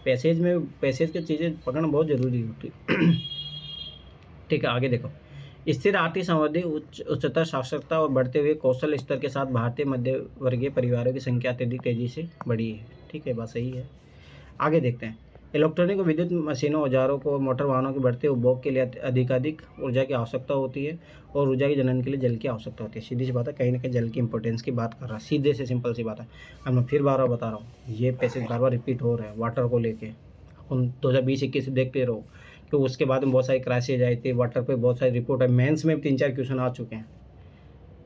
पैसेज की चीज़ें पकड़ना बहुत ज़रूरी होती है ठीक है। आगे देखो, स्थिर आर्थिक समृद्धि, उच्चतर साक्षरता और बढ़ते हुए कौशल स्तर के साथ भारतीय मध्य वर्गीय परिवारों की संख्या अत्यधिक तेजी से बढ़ी है, ठीक है, बात सही है। आगे देखते हैं, इलेक्ट्रॉनिक और विद्युत मशीनों, औजारों को, मोटर वाहनों के बढ़ते उपभोग के लिए अधिकाधिक ऊर्जा की आवश्यकता होती है, और ऊर्जा के जनन के लिए जल की आवश्यकता होती है। सीधी सी बात है, कहीं ना कहीं जल की इंपॉर्टेंस की बात कर रहा है, सीधे से सिंपल सी बात है। अब मैं फिर बार बार बता रहा हूँ, ये पैसेज बार बार रिपीट हो रहे हैं वाटर को लेके। अपन 2020-21 देखते रहो, तो उसके बाद में बहुत सारी क्राइसिस आई थी वाटर पे, बहुत सारी रिपोर्ट है, मेंस में 3-4 क्वेश्चन आ चुके हैं।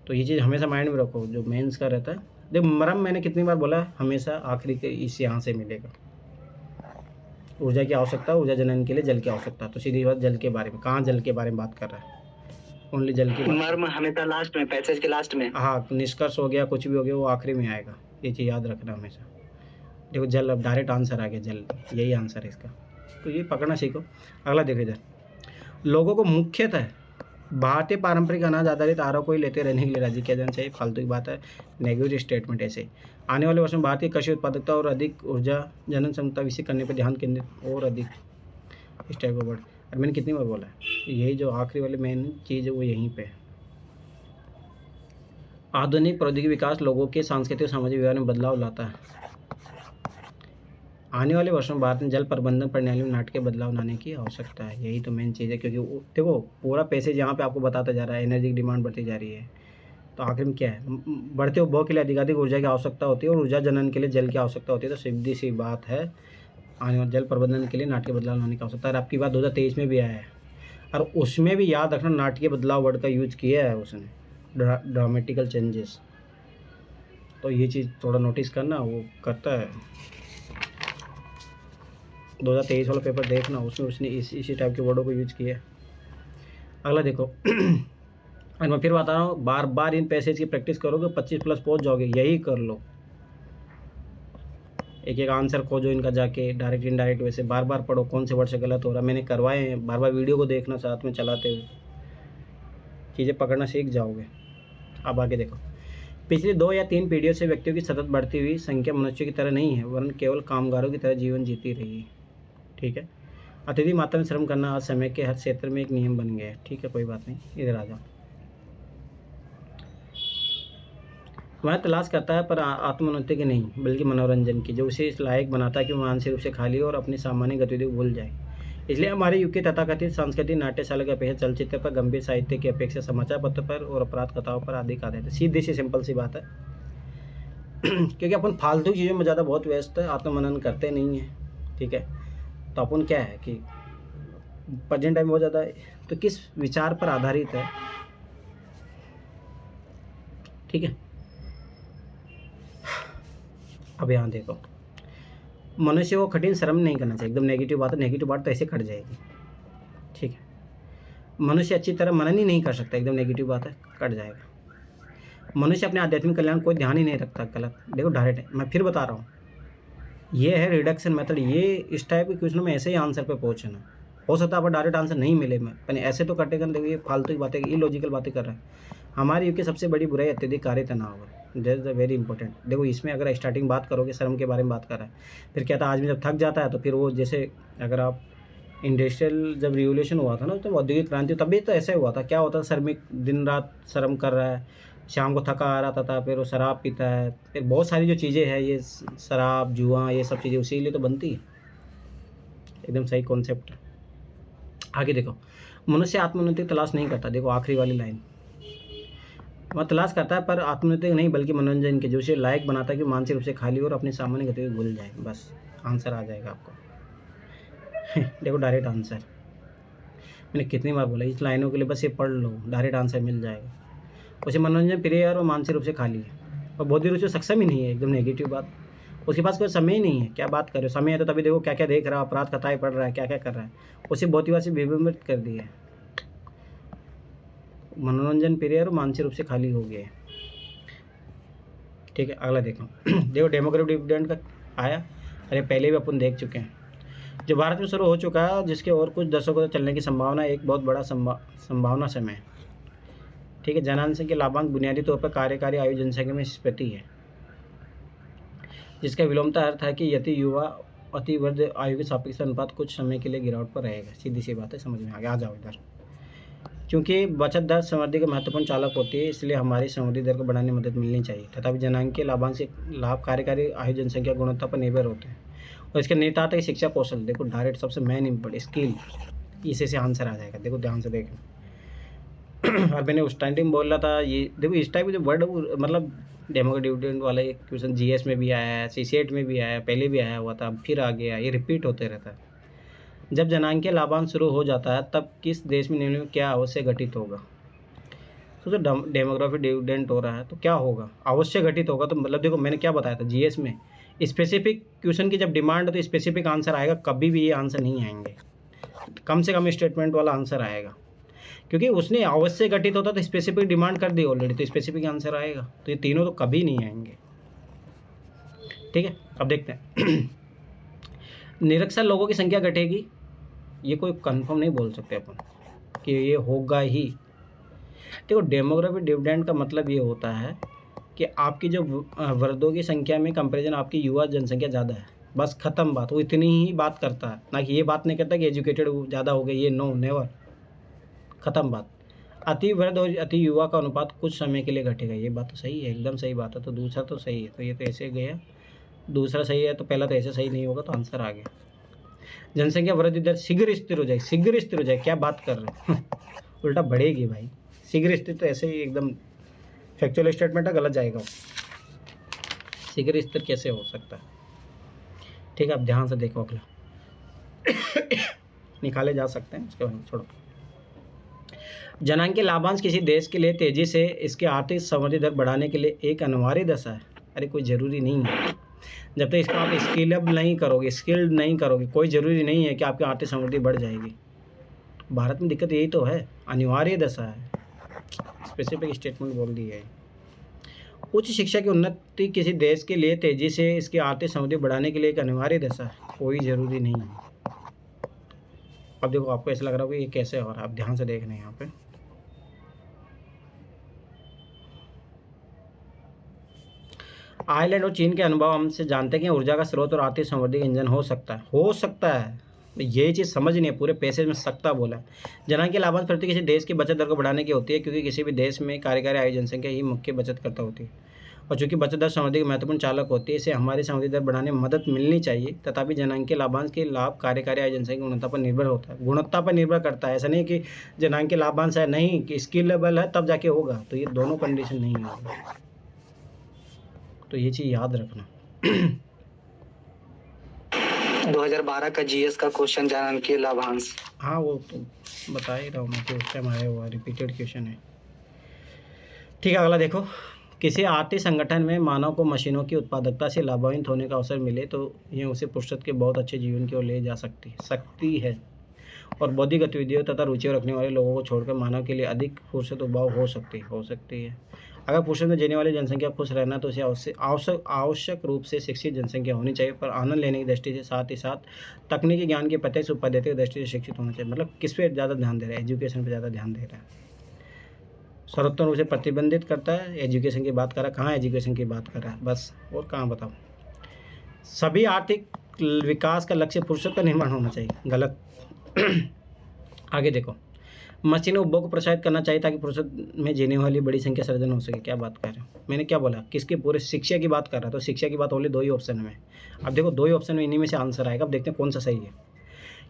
तो ये चीज़ हमेशा माइंड में रखो, जो मेंस का रहता है। देखो मरम मैंने कितनी बार बोला, हमेशा आखिरी के इस यहाँ से मिलेगा। ऊर्जा की आवश्यकता, ऊर्जा जनन के लिए जल की आवश्यकता, तो सीधी बात जल के बारे में, कहाँ जल के बारे में बात कर रहा है, ओनली जल की मर्म हमेशा लास्ट में, पैसेज के लास्ट में। हाँ, निष्कर्ष हो गया, कुछ भी हो गया, वो आखिरी में आएगा, ये चीज़ याद रखना हमेशा। देखो जल, अब डायरेक्ट आंसर आ गया, जल, यही आंसर है इसका, तो ये पकड़ना सीखो। अगला देखो इधर, लोगों को मुख्यतः भारतीय पारंपरिक अनाज आधारित आहारों को ही लेते रहने के लिए राजी किया जाना चाहिए, फालतू की बात है, नेगेटिव स्टेटमेंट। ऐसे आने वाले वर्षों में भारतीय कृषि उत्पादकता और अधिक ऊर्जा जनन क्षमता विकसित करने पर ध्यान केंद्रित और अधिक, इस टाइप का वर्ड। और मैंने कितनी बार बोला है, यही जो आखिरी वाली मेन चीज़ है वो यहीं पे है। आधुनिक प्रौद्योगिकी विकास लोगों के सांस्कृतिक और सामाजिक व्यवहार में बदलाव लाता है, आने वाले वर्षों में भारत में जल प्रबंधन प्रणाली में नाटकीय बदलाव लाने की आवश्यकता है। यही तो मेन चीज़ है, क्योंकि देखो पूरा पैसेज यहाँ पे आपको बताता जा रहा है, एनर्जी की डिमांड बढ़ती जा रही है, तो आखिर में क्या है, बढ़ते उपभोग के लिए अधिकाधिक ऊर्जा की आवश्यकता होती है और ऊर्जा जनन के लिए जल की आवश्यकता होती है। तो सीधी सी बात है, आने वाले जल प्रबंधन के लिए नाटकीय बदलाव लाने की आवश्यकता है। और आपकी बात 2023 में भी आया है, और उसमें भी याद रखना नाटकीय बदलाव वर्ड का यूज किया है उसने, ड्रामेटिकल चेंजेस। तो ये चीज़ थोड़ा नोटिस करना, वो करता है। 2023 वाला पेपर देखना, उसमें उसने इसी टाइप के वर्डों को यूज किया है। अगला देखो और मैं फिर बता रहा हूँ, बार बार इन पैसेज की प्रैक्टिस करोगे 25+ पहुँच जाओगे। यही कर लो, एक एक आंसर खोजो इनका जाके, डायरेक्ट इनडायरेक्ट वैसे बार बार पढ़ो कौन से वर्ड से गलत हो रहा है। मैंने करवाए हैं, बार बार वीडियो को देखना साथ में चलाते हुए, चीज़ें पकड़ना सीख जाओगे। अब आगे देखो, पिछली 2 या 3 पीढ़ियों से व्यक्तियों की सतत बढ़ती हुई संख्या मनुष्य की तरह नहीं है, वरन केवल कामगारों की तरह जीवन जीती रही है। ठीक है, अत्यधिक मात्रा में श्रम करना आज समय के हर क्षेत्र में एक नियम बन गया है। ठीक है, कोई बात नहीं, इधर आ जाओ। वह तलाश करता है पर आत्मोन्नति की नहीं, बल्कि मनोरंजन की, जो उसे इस लायक बनाता है कि वह मानसिक रूप से खाली हो और अपनी सामान्य गतिविधियों को भूल जाए। इसलिए हमारे युग के तथाकथित सांस्कृतिक नाट्यशाला की अपेक्षा चलचित्र पर, गंभीर साहित्य की अपेक्षा समाचार पत्र पर और अपराध कथाओं पर अधिक आधारित है। सीधी सी सिंपल सी बात है क्योंकि अपन फालतू चीज़ों में ज़्यादा बहुत व्यस्त है, आत्ममनन करते नहीं है। ठीक है, तो अपन क्या है कि प्रेजेंट टाइम बहुत ज़्यादा है, तो किस विचार पर आधारित है। ठीक है, अब यहाँ देखो, मनुष्य को कठिन श्रम नहीं करना चाहिए। एकदम नेगेटिव बात है, नेगेटिव बात तो ऐसे कट जाएगी। ठीक है, मनुष्य अच्छी तरह मनन ही नहीं कर सकता, एकदम नेगेटिव बात है, कट जाएगा। मनुष्य अपने आध्यात्मिक कल्याण कोई ध्यान ही नहीं रखता, गलत। देखो डायरेक्ट है, मैं फिर बता रहा हूँ, ये है रिडक्शन मेथड। ये इस टाइप के क्वेश्चन में ऐसे ही आंसर पे पहुँचना। हो सकता है आपको डायरेक्ट आंसर नहीं मिले, मैं ऐसे तो कटेगा। देखो ये फालतू की बातें, इलॉजिकल बातें कर रहा है। हमारे युग की सबसे बड़ी बुराई अत्यधिक कार्य तनाव है, दैट इज वेरी इंपॉर्टेंट। देखो इसमें अगर स्टार्टिंग बात करोगे, श्रम के बारे में बात कर रहा है, फिर क्या था, आदमी जब थक जाता है तो फिर वो, जैसे अगर आप इंडस्ट्रियल जब रिवोल्यूशन हुआ था ना, तो औद्योगिक क्रांति, तभी तो ऐसे हुआ था। क्या होता था, श्रमिक दिन रात श्रम कर रहा है, शाम को थका आ रहा था, फिर वो शराब पीता है, फिर बहुत सारी जो चीज़ें हैं, ये शराब जुआ, ये सब चीज़ें उसी लिए तो बनती है। एकदम सही कॉन्सेप्ट। आगे देखो, मनुष्य आत्मोन्नति की तलाश नहीं करता। देखो आखिरी वाली लाइन, वह तलाश करता है पर आत्मोन्नति नहीं, बल्कि मनोरंजन के, जो उसे लायक बनाता है कि मानसिक रूप से खाली हो और अपनी सामान्य गतिविधि भूल जाए। बस आंसर आ जाएगा आपको देखो डायरेक्ट आंसर, मैंने कितनी बार बोला, इस लाइनों के लिए बस ये पढ़ लो, डायरेक्ट आंसर मिल जाएगा। उसे मनोरंजन प्रिय है और मानसिक रूप से खाली है और बौद्धिक रूप से सक्षम ही नहीं है, एकदम नेगेटिव बात। उसके पास कोई समय ही नहीं है। क्या बात कर रहे हो, समय है तो तभी देखो क्या क्या देख रहा है, अपराध कथाएं पढ़ रहा है, क्या क्या कर रहा है। उसे भौतिकवाद से विभ्रमित कर दिया है, मनोरंजन प्रिय और मानसिक रूप से खाली हो गए। ठीक है, अगला देखो देखो डेमोग्राफिक डिविडेंड का आया, अरे पहले भी अपन देख चुके हैं, जो भारत में शुरू हो चुका है, जिसके और कुछ दशकों तक चलने की संभावना, एक बहुत बड़ा संभावना समय। ठीक है, जनसंख्या लाभांक बुनियादी तौर पर कार्यकारी आयु जनसंख्या में स्थिति है, जिसका विलोमता अर्थ है कि यदि युवा अति वृद्ध आयु के सापेक्ष अनुपात कुछ समय के लिए गिरावट पर रहेगा। सीधी सी बात है, समझ में आ गया। आ जाओ इधर, क्योंकि बचत दर समृद्धि का महत्वपूर्ण चालक होती है, इसलिए हमारी समृद्धि दर को बढ़ाने में मदद मिलनी चाहिए। तथापि जनांकीय लाभांश से लाभ कार्यकारी आयु जनसंख्या गुणवत्ता पर निर्भर होते हैं और इसके निर्धाता की शिक्षा कौशल। देखो डायरेक्ट सबसे मेन इंपॉर्टेंट स्किल, इसी से आंसर आ जाएगा। देखो ध्यान से देखना और मैंने उस टाइम बोल रहा था, ये देखो इस टाइप के जो वर्ड, मतलब डेमोग्राफिक डिविडेंड वाला एक क्वेश्चन जीएस में भी आया है, सीसेट में भी आया है, पहले भी आया हुआ था, फिर आ गया, ये रिपीट होते रहता है। जब जनांकीय लाभांश शुरू हो जाता है, तब किस देश में निम्न में क्या अवश्य घटित होगा। तो डेमोग्राफिक डिविडेंड हो रहा है तो क्या होगा, अवश्य घटित होगा। तो मतलब देखो मैंने क्या बताया था, जीएस में स्पेसिफिक क्वेश्चन की जब डिमांड है तो स्पेसिफिक आंसर आएगा, कभी भी ये आंसर नहीं आएंगे, कम से कम स्टेटमेंट वाला आंसर आएगा, क्योंकि उसने अवश्य घटित होता तो स्पेसिफिक डिमांड कर दी ऑलरेडी, तो स्पेसिफिक आंसर आएगा। तो ये तीनों तो कभी नहीं आएंगे। ठीक है, अब देखते हैं निरक्षर लोगों की संख्या घटेगी, ये कोई कंफर्म नहीं बोल सकते अपन कि ये होगा ही। देखो डेमोग्राफिक डिविडेंड का मतलब ये होता है कि आपकी जो वृद्धों की संख्या में कंपैरिजन आपकी युवा जनसंख्या ज़्यादा है, बस ख़त्म बात। वो इतनी ही बात करता है, ना कि ये बात नहीं करता कि एजुकेटेड ज़्यादा हो गए, ये नो नेवर, ख़त्म बात। अति वृद्ध और अति युवा का अनुपात कुछ समय के लिए घटेगा, ये बात तो सही है, एकदम सही बात है। तो दूसरा तो सही है, तो ये तो ऐसे गया दूसरा सही है तो पहला तो ऐसे सही नहीं होगा, तो आंसर आ गया। जनसंख्या वृद्धि दर शीघ्र स्थिर हो जाए, शीघ्र स्थिर हो जाए, क्या बात कर रहे हैं उल्टा बढ़ेगी भाई। शीघ्र स्थिर तो ऐसे ही एकदम फैक्चुअल स्टेटमेंट है, गलत जाएगा वो। शीघ्र स्थिर कैसे हो सकता है? ठीक है, आप ध्यान से देखो अगला निकाले जा सकते हैं, उसके बाद में छोड़ो। जनांक के लाभांश किसी देश के लिए तेजी से इसके आर्थिक समृद्धि दर बढ़ाने के लिए एक अनिवार्य दशा है। अरे कोई ज़रूरी नहीं है, जब तक इसको आप स्किल्ड नहीं करोगे, कोई ज़रूरी नहीं है कि आपकी आर्थिक समृद्धि बढ़ जाएगी। भारत में दिक्कत यही तो है, अनिवार्य दशा है, स्पेसिफिक स्टेटमेंट बोल दी है। उच्च शिक्षा की उन्नति किसी देश के लिए तेजी से इसकी आर्थिक समृद्धि बढ़ाने के लिए एक अनिवार्य दशा है, कोई ज़रूरी नहीं है। अब देखो, आपको ऐसा लग रहा होगा ये कैसे हो रहा है, आप ध्यान से देखना यहाँ पे। आयरलैंड और चीन के अनुभव हमसे जानते हैं कि ऊर्जा का स्रोत और आर्थिक समृद्धि का इंजन हो सकता है। ये चीज़ समझनी है, पूरे पैसेज में सकता बोला है। जनांक के लाभांश प्रति किसी देश की बचत दर को बढ़ाने की होती है, क्योंकि किसी भी देश में कार्यकारी आयु जनसंख्या ही मुख्य बचत करता होती है, और चूंकि बचत दर समृद्धि की महत्वपूर्ण चालक होती है, इसे हमारी समृद्धि दर बढ़ाने में मदद मिलनी चाहिए। तथापि जनांक के लाभांश के लाभ कार्यकारी आयु जनसंख्या की गुणवत्ता पर निर्भर होता है, गुणवत्ता पर निर्भर करता है। ऐसा नहीं कि जनांक के लाभांश है नहीं कि स्किल लेवल है तब जाके होगा, तो ये दोनों कंडीशन नहीं होगा, तो ये चीज़ याद रखना। 2012 का जीएस का क्वेश्चन जनांकीय लाभांश। हाँ वो तो बता ही रहा हूँ मैं कि उस टाइम आया हुआ रिपीटेड क्वेश्चन है। ठीक है, अगला देखो। किसी आर्थिक संगठन में मानव को मशीनों की उत्पादकता से लाभान्वित होने का अवसर मिले तो ये उसे फुर्सत के बहुत अच्छे जीवन की ओर ले जा सकती है, और बौद्धिक गतिविधियों तथा रुचि रखने वाले लोगों को छोड़कर मानव के लिए अधिक फुर्सत उपभाव हो सकती है। अगर फुर्सत में जीने वाली जनसंख्या खुश रहना तो उसे आवश्यक रूप से शिक्षित जनसंख्या होनी चाहिए, पर आनंद लेने की दृष्टि से साथ ही साथ तकनीकी ज्ञान के प्रत्यक्ष उपपद्धति की दृष्टि से शिक्षित होना चाहिए। मतलब किस पे ज़्यादा ध्यान दे रहा है? एजुकेशन पे ज़्यादा ध्यान दे रहा है। सर्वोत्तम रूप से प्रतिबंधित करता है, एजुकेशन की बात कर रहा है, कहाँ एजुकेशन की बात कर रहा है बस, और कहाँ बताओ। सभी आर्थिक विकास का लक्ष्य फुर्सत का निर्माण होना चाहिए, गलत। आगे देखो, मशीन उपभोग को प्रोत्साहित करना चाहिए ताकि फुर्सत में जीने वाली बड़ी संख्या सर्जन हो सके। क्या बात कर रहे हो? मैंने क्या बोला? किसके? पूरे शिक्षा की बात कर रहा था, तो शिक्षा की बात ओनली 2 ही ऑप्शन में। अब देखो 2 ही ऑप्शन में, इन्हीं में से आंसर आएगा। अब देखते हैं कौन सा सही है।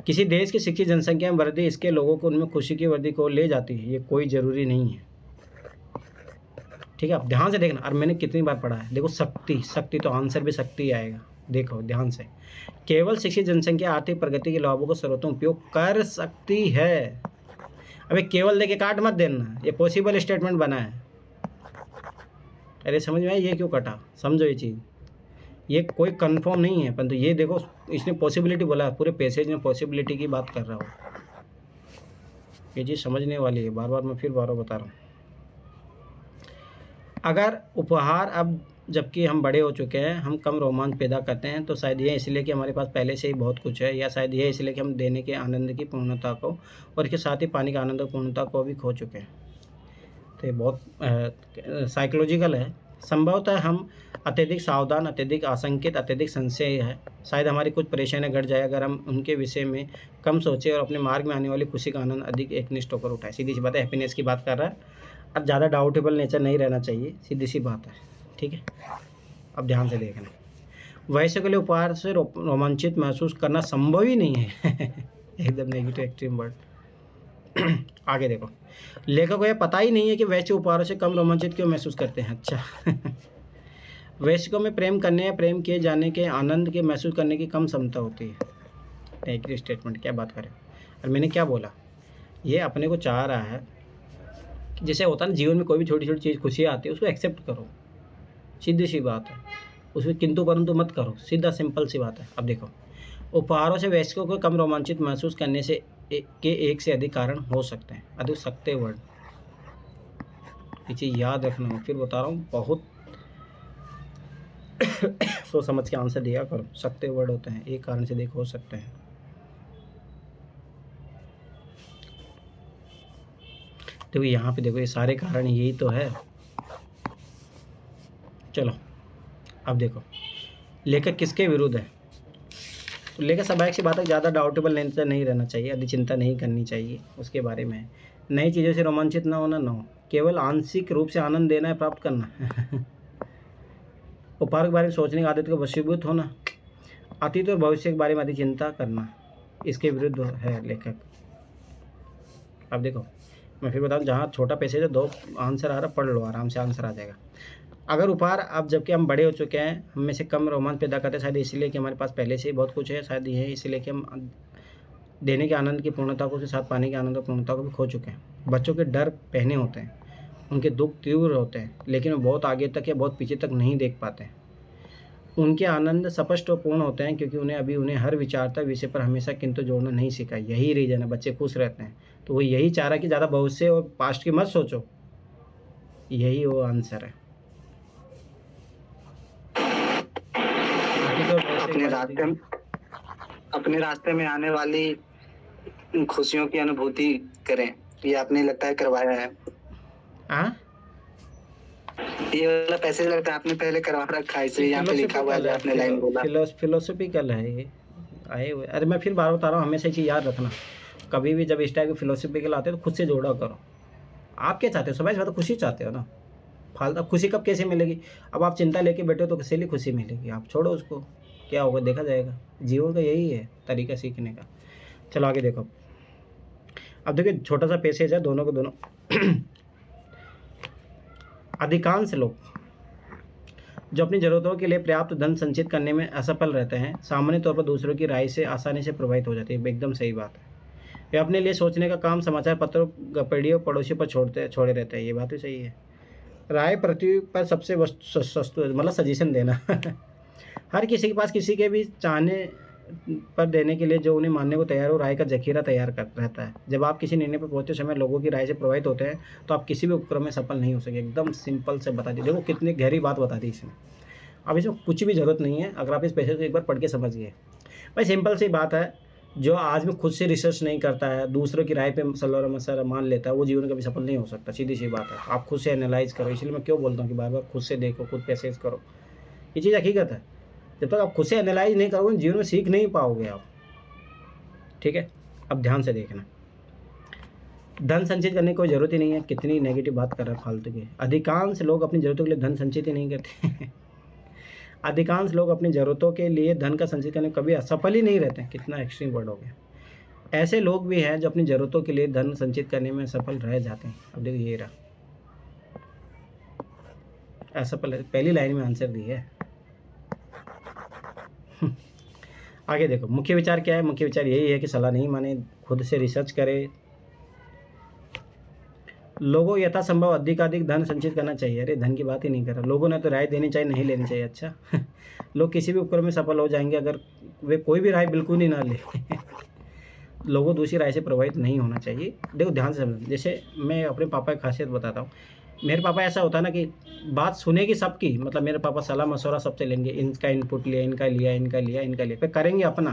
किसी देश की शिक्षित जनसंख्या में वृद्धि इसके लोगों को उनमें खुशी की वृद्धि को ले जाती है, ये कोई ज़रूरी नहीं है। ठीक है, आप ध्यान से देखना। और मैंने कितनी बार पढ़ा है, देखो शक्ति तो आंसर भी शक्ति आएगा। देखो ध्यान से, केवल शिक्षित जनसंख्या आर्थिक प्रगति के लाभों को सर्वोत्तम उपयोग कर सकती है। अबे केवल देके काट मत देना, ये पॉसिबल स्टेटमेंट बना है। अरे समझ में आया ये क्यों कटा? समझो ये चीज़, ये कोई कंफर्म नहीं है, परंतु ये देखो इसने पॉसिबिलिटी बोला है, पूरे पैसेज में पॉसिबिलिटी की बात कर रहा हूँ। ये चीज़ समझने वाली है, बार बार बता रहा हूँ। अगर उपहार अब जबकि हम बड़े हो चुके हैं हम कम रोमांच पैदा करते हैं, तो शायद ये इसलिए कि हमारे पास पहले से ही बहुत कुछ है, या शायद ये इसलिए कि हम देने के आनंद की पूर्णता को और इसके साथ ही पाने के आनंद की पूर्णता को भी खो चुके हैं। तो ये बहुत साइकोलॉजिकल है। संभवतः हम अत्यधिक सावधान, अत्यधिक आशंकित, अत्यधिक संशय है। शायद हमारी कुछ परेशानियाँ घट जाए अगर हम उनके विषय में कम सोचें और अपने मार्ग में आने वाली खुशी का आनंद अधिक एकनिष्ठ होकर उठाए। सीधी सी बात है, हैप्पीनेस की बात कर रहा है। अब ज़्यादा डाउटेबल नेचर नहीं रहना चाहिए, सीधी सी बात है। ठीक है, अब ध्यान से देखना। वैसे के लिए उपहार से रोमांचित महसूस करना संभव ही नहीं है एकदम नेगेटिव एक्सट्रीम वर्ड। आगे देखो, लेखक को यह पता ही नहीं है कि वैश्य उपहारों से कम रोमांचित क्यों महसूस करते हैं। अच्छा वैश्यों में प्रेम करने या प्रेम किए जाने के आनंद के महसूस करने की कम क्षमता होती है। नेगेटिव स्टेटमेंट, क्या बात करें। और मैंने क्या बोला, ये अपने को चाह रहा है, जैसे होता है ना जीवन में कोई भी छोटी छोटी चीज़ खुशी आती है उसको एक्सेप्ट करो, सीधी सी बात है, उसमें किंतु परंतु मत करो, सीधा सिंपल सी बात है। अब देखो, उपहारों से वयस्कों को कम रोमांचित महसूस करने से के एक से अधिक कारण हो सकते हैं। अधिक सकते वर्ड, ये चीज़ याद रखना, मैं फिर बता रहा हूँ, बहुत सोच समझ के आंसर दिया करो। सकते वर्ड होते हैं, एक कारण से देखो हो सकते हैं। देखो यहाँ पे देखो, ये सारे कारण यही तो है। चलो अब देखो, लेखक किसके विरुद्ध है। तो लेखक स्वाभाविक सी बात है, ज़्यादा डाउटेबल नेचर नहीं रहना चाहिए, अधिक चिंता नहीं करनी चाहिए उसके बारे में। नई चीज़ों से रोमांचित ना होना, न हो, केवल आंशिक रूप से आनंद देना है, प्राप्त करना उपहार के बारे में सोचने की आदत को वशीभूत होना, अतीत और भविष्य के बारे में अधिक चिंता करना, इसके विरुद्ध है लेखक। अब देखो मैं फिर बताऊँ, जहाँ छोटा पैसेज है 2 आंसर आ रहा, पढ़ लो आराम से, आंसर आ जाएगा। अगर उपहार अब जबकि हम बड़े हो चुके हैं हम में से कम रोमांच पैदा करते हैं, शायद इसलिए कि हमारे पास पहले से ही बहुत कुछ है, शायद ये इसलिए कि हम देने के आनंद की पूर्णता को के साथ पाने के आनंद और पूर्णता को भी खो चुके हैं। बच्चों के डर पहने होते हैं, उनके दुख तीव्र होते हैं, लेकिन वो बहुत आगे तक या बहुत पीछे तक नहीं देख पाते हैं। उनके आनंद स्पष्ट और पूर्ण होते हैं क्योंकि उन्हें हर विचारता विषय पर हमेशा किंतु जोड़ना नहीं सीखा। यही रीजन है बच्चे खुश रहते हैं। तो वो यही चाह रहा है कि ज़्यादा भविष्य और पास्ट की मत सोचो, यही वो आंसर है। बाकी तो वैसे अपने रास्ते में आने वाली खुशियों की अनुभूति करें, ये आपने लगता है करवाया है। हाँ, ये वाला पैसेज लगता है आपने पहले करवा रखा है, इसलिए यहाँ पे लिखा हुआ है, आपने लाइन बोला। फिलोसफिकल है ये आए हुए। अरे मैं फिर बार बता रहा हूँ, हमेशा चीज़ याद रखना, कभी भी जब इस टाइप के फिलोसफिकल आते हैं तो खुद से जोड़ा करो। आप क्या चाहते हो? समझ में तो खुशी चाहते हो ना, फालतू खुशी कब कैसे मिलेगी? अब आप चिंता लेके बैठे हो तो किसी लिए खुशी मिलेगी? आप छोड़ो उसको, क्या होगा देखा जाएगा। जीवन का यही है तरीका सीखने का। चलो आगे देखो। अब देखिए छोटा सा पैसेज है, दोनों को दोनों अधिकांश लोग जो अपनी ज़रूरतों के लिए पर्याप्त धन संचित करने में असफल रहते हैं, सामान्य तौर पर दूसरों की राय से आसानी से प्रभावित हो जाते हैं। एकदम सही बात है। वे अपने लिए सोचने का काम समाचार पत्रों, गपेड़ियों, पड़ोसियों पर छोड़े रहते हैं। ये बात भी सही है। राय पृथ्वी पर सबसे वस्तु मतलब सजेशन देना हर किसी के पास किसी के भी चाहने पर देने के लिए जो उन्हें मानने को तैयार हो, राय का जखीरा तैयार कर रहता है। जब आप किसी निर्णय पर पहुंचते समय लोगों की राय से प्रभावित होते हैं तो आप किसी भी उपक्रम में सफल नहीं हो सके। एकदम सिंपल से बता दी, देखो कितनी गहरी बात बता दी इसमें। अब इसमें कुछ भी ज़रूरत नहीं है, अगर आप इस पैसे को एक बार पढ़ के समझ गए। भाई सिंपल सी बात है, जो आज में खुद से रिसर्च नहीं करता है, दूसरों की राय पे सलाह मशवरा मान लेता है, वो जीवन कभी सफल नहीं हो सकता। सीधी सी बात है। आप खुद से एनालाइज करो। इसलिए मैं क्यों बोलता हूँ कि बार बार खुद से देखो, खुद पैसेज करो। ये चीज़ हकीकत है। जब तक आप खुद से एनालाइज नहीं करोगे जीवन में सीख नहीं पाओगे आप। ठीक है, अब ध्यान से देखना। धन संचित करने की कोई ज़रूरत ही नहीं है। कितनी नेगेटिव बात कर रहा है फालतू की। अधिकांश लोग अपनी ज़रूरतों के लिए धन संचित ही नहीं करते अधिकांश लोग अपनी ज़रूरतों के लिए धन का संचित करने में कभी असफल ही नहीं रहते हैं। कितना एक्सट्रीम वर्ड हो गया। ऐसे लोग भी हैं जो अपनी ज़रूरतों के लिए धन संचित करने में सफल रह जाते हैं। अब देखो ये रहा असफल, पहली लाइन में आंसर दी है आगे देखो मुख्य विचार क्या है। मुख्य विचार यही है कि सलाह नहीं माने, खुद से रिसर्च करे, लोगों यथासंभव अधिकाधिक धन संचित करना चाहिए। अरे धन की बात ही नहीं कर रहा। लोगों ने तो राय देनी चाहिए, नहीं लेनी चाहिए। अच्छा लोग किसी भी उपक्रम में सफल हो जाएंगे अगर वे कोई भी राय बिल्कुल ही ना ले लोगों दूसरी राय से प्रभावित नहीं होना चाहिए। देखो ध्यान से समझो। जैसे मैं अपने पापा की खासियत बताता हूँ। मेरे पापा ऐसा होता है ना कि बात सुनेगी सबकी, मतलब मेरे पापा सलाह मशवरा सबसे लेंगे, इनका इनपुट लिया, इनका लिया, इनका लिया, इनका लिया, फिर करेंगे अपना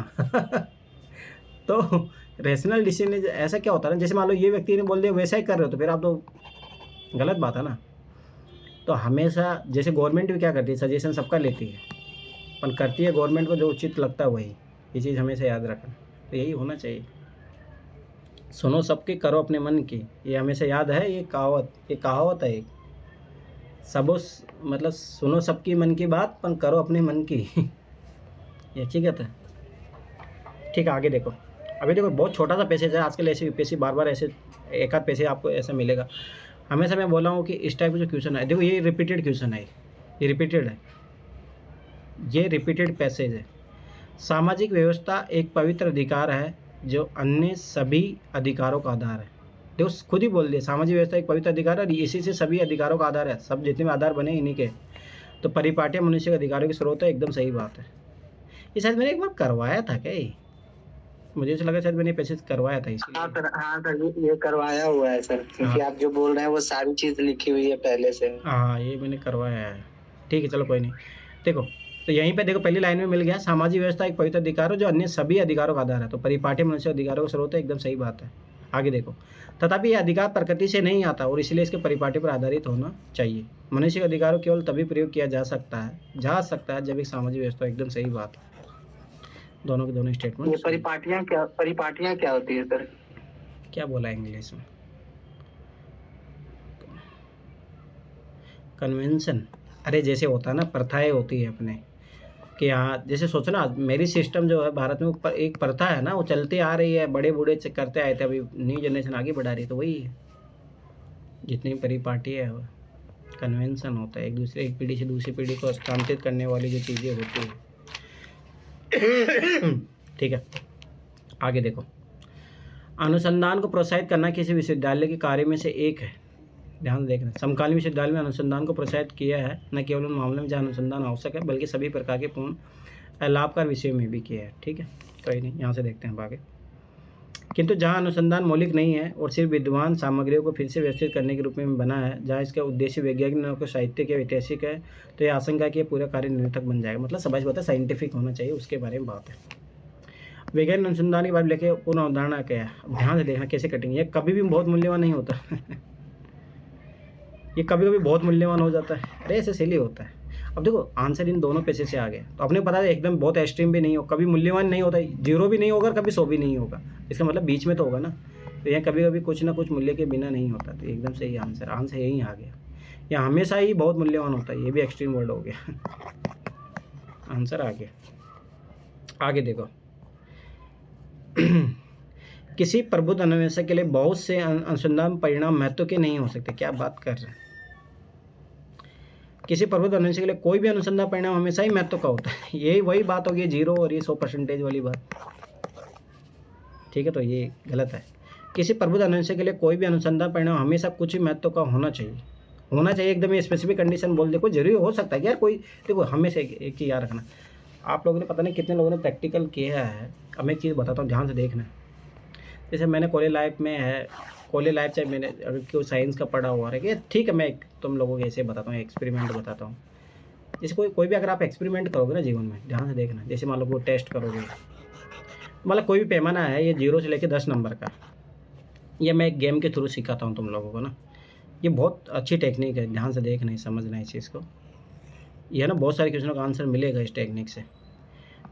तो रेशनल डिसीजन ऐसा क्या होता है ना, जैसे मान लो ये व्यक्ति ने बोल दिया वैसा ही कर रहे हो तो फिर आप तो गलत बात है ना। तो हमेशा जैसे गवर्नमेंट भी क्या करती है, सजेशन सबका लेती है, पर करती है गवर्नमेंट को जो उचित लगता है वही। ये चीज़ हमेशा याद रखना। तो यही होना चाहिए, सुनो सबकी करो अपने मन की। ये हमेशा याद है, ये कहावत है एक। मतलब सुनो सबकी मन की बात पर करो अपने मन की ये हकीकत है। ठीक है आगे देखो। अभी देखो बहुत छोटा सा पैसेज है। आजकल ऐसे यूपीएससी बार ऐसे एक आध पैसे आपको ऐसा मिलेगा। हमेशा मैं बोला हूँ कि इस टाइप का जो क्वेश्चन है, देखो ये रिपीटेड क्वेश्चन है, ये रिपीटेड है, ये रिपीटेड पैसेज है। सामाजिक व्यवस्था एक पवित्र अधिकार है जो अन्य सभी अधिकारों का आधार है। देखो खुद ही बोल दिया, सामाजिक व्यवस्था एक पवित्र अधिकार है, इसी से सभी अधिकारों का आधार है। सब जितने भी आधार बने इन्हीं के। तो परिपाटी मनुष्य के अधिकारों के स्रोत है। एकदम सही बात है। ये शायद मैंने एक बार करवाया था क्या, मुझे ऐसा लगा शायद मैंने पैसेज करवाया था इसलिए। हाँ सर ये करवाया हुआ है सर, क्योंकि आप जो बोल रहे हैं वो सारी चीज लिखी हुई है पहले से। हाँ ये मैंने करवाया है। ठीक है चलो कोई नहीं। देखो तो यहीं पे देखो पहली लाइन में मिल गया, सामाजिक व्यवस्था एक पवित्र अधिकार है जो अन्य सभी अधिकारों का आधार है। तो परिपाटी मनुष्य अधिकारों का स्रोत है। एकदम सही बात है। आगे देखो, तथापि यह अधिकार प्रकृति से नहीं आता और इसलिए इसके परिपाटी पर आधारित होना चाहिए। मनुष्य के अधिकारों केवल तभी प्रयोग किया जा सकता है जब एक सामाजिक व्यवस्था। एकदम सही बात है। दोनों के दोनों स्टेटमेंट। ये परिपाटियां क्या होती है सर? क्या बोला इंग्लिश में? कन्वेंशन। अरे जैसे होता है ना, प्रथाएं होती है अपने कि हाँ, जैसे सोचो ना, मेरी सिस्टम जो है भारत में एक प्रथा है ना, वो चलती आ रही है, बड़े बूढ़े करते आए थे, अभी न्यू जनरेशन आगे बढ़ा रही है, तो वही है। जितनी बड़ी पार्टी है वो कन्वेंशन होता है, एक पीढ़ी से दूसरी पीढ़ी को स्थानांतरित करने वाली जो चीज़ें होती है। ठीक है, आगे देखो। अनुसंधान को प्रोत्साहित करना किसी विश्वविद्यालय के कार्य में से एक है। ध्यान देखना, समकालीन विश्वविद्यालय में अनुसंधान को प्रोत्साहित किया है, न केवल उन मामलों में जहाँ अनुसंधान आवश्यक है, बल्कि सभी प्रकार के पूर्ण लाभकारी विषयों में भी किया है। ठीक है, कोई नहीं, यहाँ से देखते हैं आगे। किंतु जहाँ अनुसंधान मौलिक नहीं है और सिर्फ विद्वान सामग्रियों को फिर से व्यवस्थित करने के रूप में बना है, जहाँ इसका उद्देश्य वैज्ञानिक को साहित्यिक या ऐतिहासिक है, तो यह आशंका कि पूरा कार्य निरर्थक बन जाएगा। मतलब समझ बात है, साइंटिफिक होना चाहिए, उसके बारे में बात है। वैज्ञानिक अनुसंधान के बारे में लेके पूर्ण अवधारणा क्या है, अब ध्यान से देखना कैसे कटेंगे। ये कभी भी बहुत मूल्यवान नहीं होता ये कभी कभी बहुत मूल्यवान हो जाता है। अरे ऐसे सिली होता है। अब देखो, आंसर इन दोनों पैसे से आ गया, तो अपने पता है एकदम बहुत एक्सट्रीम भी नहीं हो, कभी मूल्यवान नहीं होता, 0 भी नहीं होगा, कभी 100 भी नहीं होगा, इसका मतलब बीच में तो होगा ना। तो यहाँ कभी कभी कुछ ना कुछ मूल्य के बिना नहीं होता, तो एकदम सही आंसर यही आ गया। यहाँ हमेशा ही बहुत मूल्यवान होता है, ये भी एक्सट्रीम वर्ड हो गया आंसर आ गया। आगे देखो किसी प्रबुद्ध अन्वेषक के लिए बहुत से अनुसंधान परिणाम महत्व के नहीं हो सकते। क्या बात कर रहे हैं। किसी प्रबुद्ध अन्वेषक के लिए कोई भी अनुसंधान परिणाम हमेशा ही महत्व का होता है। यही वही बात होगी 0 और ये 100% वाली बात। ठीक है, तो ये गलत है। किसी प्रबुद्ध अन्वेषक के लिए कोई भी अनुसंधान परिणाम हमेशा कुछ ही महत्व का होना चाहिए एकदम ये स्पेसिफिक कंडीशन बोल दे। कोई जरूरी हो सकता है कि यार कोई, देखो हमेशा एक ही याद रखना। आप लोगों ने पता नहीं कितने लोगों ने प्रैक्टिकल किया है। अब मैं एक चीज़ बताता हूँ, ध्यान से देखना। जैसे मैंने कॉलेज लाइफ में है, कॉलेज लाइफ चाहे मैंने अगर कोई साइंस का पढ़ा हुआ है कि ठीक है, मैं तुम लोगों को ऐसे बताता हूँ, एक्सपेरिमेंट बताता हूँ। जैसे कोई भी अगर आप एक्सपेरिमेंट करोगे ना जीवन में, ध्यान से देखना। जैसे मान लो वो टेस्ट करोगे, मतलब कोई भी पैमाना है, ये 0 से लेकर 10 नंबर का, ये मैं एक गेम के थ्रू सिखाता हूँ तुम लोगों को ना। ये बहुत अच्छी टेक्निक है, ध्यान से देखना, समझना इस चीज़ को। यह ना बहुत सारे क्वेश्चनों का आंसर मिलेगा इस टेक्निक से।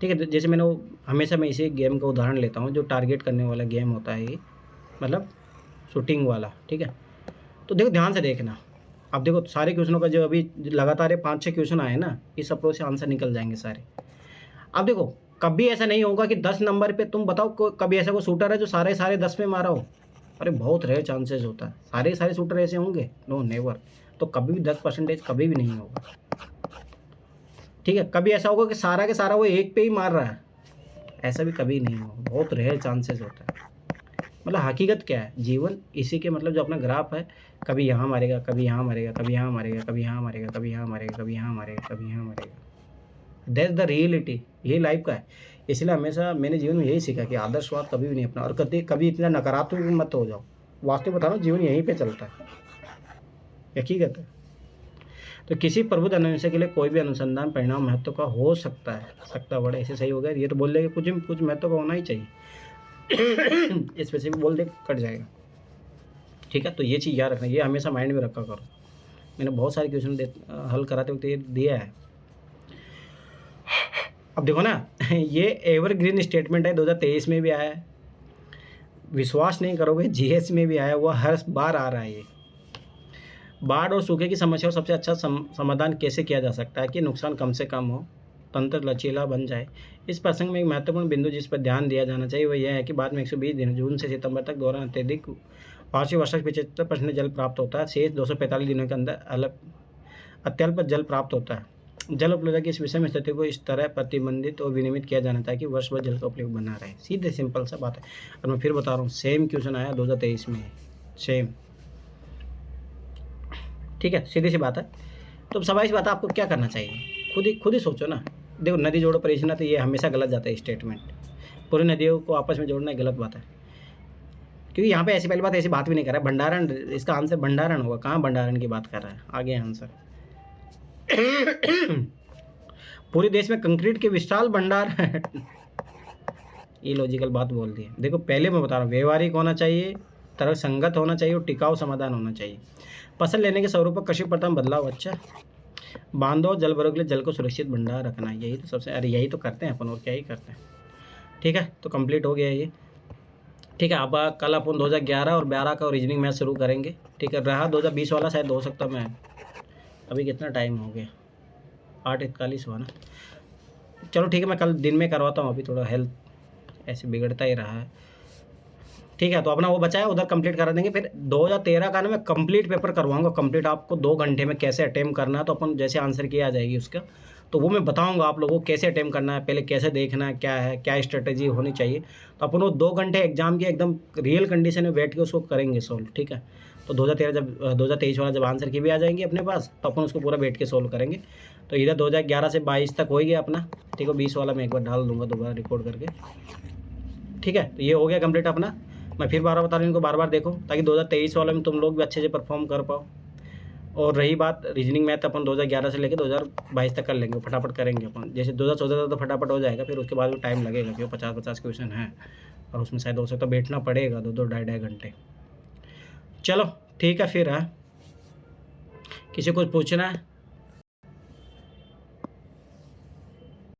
ठीक है, जैसे मैंने हमेशा मैं इसी गेम का उदाहरण लेता हूँ, जो टारगेट करने वाला गेम होता है ये, मतलब शूटिंग वाला। ठीक है, तो देखो ध्यान से देखना। अब देखो सारे क्वेश्चनों का जो अभी लगातार 5-6 क्वेश्चन आए ना, इस अप्रोच से आंसर निकल जाएंगे सारे। अब देखो कभी ऐसा नहीं होगा कि 10 नंबर पे तुम बताओ कभी ऐसा कोई शूटर है जो सारे 10 में मारा हो। अरे बहुत रेयर चांसेस होता है, सारे शूटर ऐसे होंगे? No, never. तो कभी भी 10% कभी भी नहीं होगा। ठीक है, कभी ऐसा होगा कि सारा के सारा वो एक पे ही मार रहा है, ऐसा भी कभी नहीं होगा, बहुत रेयर चांसेस होता है। मतलब हकीकत क्या है, जीवन इसी के, मतलब जो अपना ग्राफ है, कभी यहाँ मारेगा, कभी यहाँ मारेगा, कभी यहाँ मारेगा, कभी यहाँ मारेगा, कभी यहाँ मारेगा, कभी यहाँ मारेगा, कभी यहाँ मारेगा। दैट्स द रियलिटी, यही लाइफ का है। इसलिए हमेशा मैंने जीवन में यही सीखा कि आदर्शवाद कभी भी नहीं अपना, और कभी इतना नकारात्मक मत हो जाओ। वास्तव बता रहा हूँ, जीवन यहीं पे चलता है, हकीकत है। तो किसी प्रबुद्ध अन्वेषक के लिए कोई भी अनुसंधान परिणाम महत्व का हो सकता है, सकता बड़ा ऐसे सही हो गया। ये तो बोल देगा कुछ महत्व का होना ही चाहिए स्पेसिफिक बोल दे कट जाएगा। ठीक है, तो ये चीज़ याद रखना, ये हमेशा माइंड में रखा करो। मैंने बहुत सारे क्वेश्चन हल कराते वक्त ये दिया है। अब देखो ना ये एवरग्रीन स्टेटमेंट है, 2023 में भी आया है, विश्वास नहीं करोगे जीएस में भी आया हुआ, हर बार आ रहा है ये। बाढ़ और सूखे की समस्या को सबसे अच्छा समाधान कैसे किया जा सकता है कि नुकसान कम से कम हो, तंत्र लचीला बन जाए। इस प्रसंग में एक महत्वपूर्ण बिंदु जिस पर ध्यान दिया जाना चाहिए वह यह है कि बाद में 120 दिन जून से सितंबर तक दौरान अत्यधिक वार्षिक वर्षा 75% जल प्राप्त होता है। शेष 245 दिनों के अंदर अत्यल्प जल प्राप्त होता है। जल उपलब्धता की इस विषय में स्थिति को इस तरह प्रतिबंधित और विनियमित किया जाना था कि वर्ष भर जल का उपयोग बना रहे। सीधे सिंपल सा बात है। और मैं फिर बता रहा हूँ, सेम क्वेश्चन आया 2023 में, सेम। ठीक है, सीधी सी बात है। तो सवाल बात है, आपको क्या करना चाहिए, खुद ही सोचो ना। देखो, नदी जोड़ो परियोजना, तो ये हमेशा गलत जाता है स्टेटमेंट। पूरी नदियों को आपस में जोड़ना गलत बात है, क्योंकि यहाँ पे ऐसी पहली बात ऐसी बात भी नहीं कर रहा है। भंडारण, इसका आंसर भंडारण होगा, कहाँ भंडारण की बात कर रहा है। आगे आंसर पूरे देश में कंक्रीट के विशाल भंडार ये लॉजिकल बात बोल दी है। देखो पहले मैं बता रहा हूँ, व्यवहारिक होना चाहिए, तर्कसंगत होना चाहिए और टिकाऊ समाधान होना चाहिए। फसल लेने के स्वरूप पर कृषि प्रथा में बदलाव, अच्छा, बांधों जल भरों के लिए जल को सुरक्षित भंडार रखना, यही तो सबसे, अरे यही तो करते हैं अपन, और क्या ही करते हैं। ठीक है, तो कंप्लीट हो गया ये। ठीक है, अब कल अपन 2011 और 12 का रीजनिंग मैथ शुरू करेंगे। ठीक है, रहा 2020 वाला शायद हो सकता है, मैं अभी कितना टाइम हो गया। 8:41 हुआ ना। चलो ठीक है, मैं कल दिन में करवाता हूँ, अभी थोड़ा हेल्थ ऐसे बिगड़ता ही रहा है। ठीक है, तो अपना वो बचा है उधर कंप्लीट करा देंगे। फिर 2013 का ना मैं कंप्लीट पेपर करवाऊंगा, कंप्लीट आपको 2 घंटे में कैसे अटेम्प्ट करना है, तो अपन जैसे आंसर किया आ जाएगी उसका, तो वो मैं बताऊंगा आप लोगों को कैसे अटेम्प्ट करना है, पहले कैसे देखना है, क्या स्ट्रेटेजी होनी चाहिए। तो अपन वो 2 घंटे एग्जाम की एकदम रियल कंडीशन में बैठ के उसको करेंगे सोल्व। ठीक है, तो 2023 वाला जब आंसर की भी आ जाएंगे अपने पास, तो अपन उसको पूरा बैठ के सोल्व करेंगे। तो इधर 2011 से 22 तक हो ही गया अपना। ठीक है, 20 वाला मैं एक बार डाल दूंगा दोबारा रिकॉर्ड करके। ठीक है, तो ये हो गया कंप्लीट अपना। मैं फिर बार बता रहा हूँ, इनको बार बार देखो, ताकि 2023 वाले में तुम लोग भी अच्छे से परफॉर्म कर पाओ। और रही बात रीजनिंग मैथ, अपन 2011 से लेकर 2022 तक कर लेंगे, फटाफट करेंगे अपन। जैसे 2014 तक तो फटाफट हो जाएगा, फिर उसके बाद भी टाइम लगेगा, क्योंकि 50-50 क्वेश्चन है, और उसमें शायद हो सकता है बैठना पड़ेगा 2-2 ढाई घंटे। चलो ठीक है फिर है, किसी को पूछना है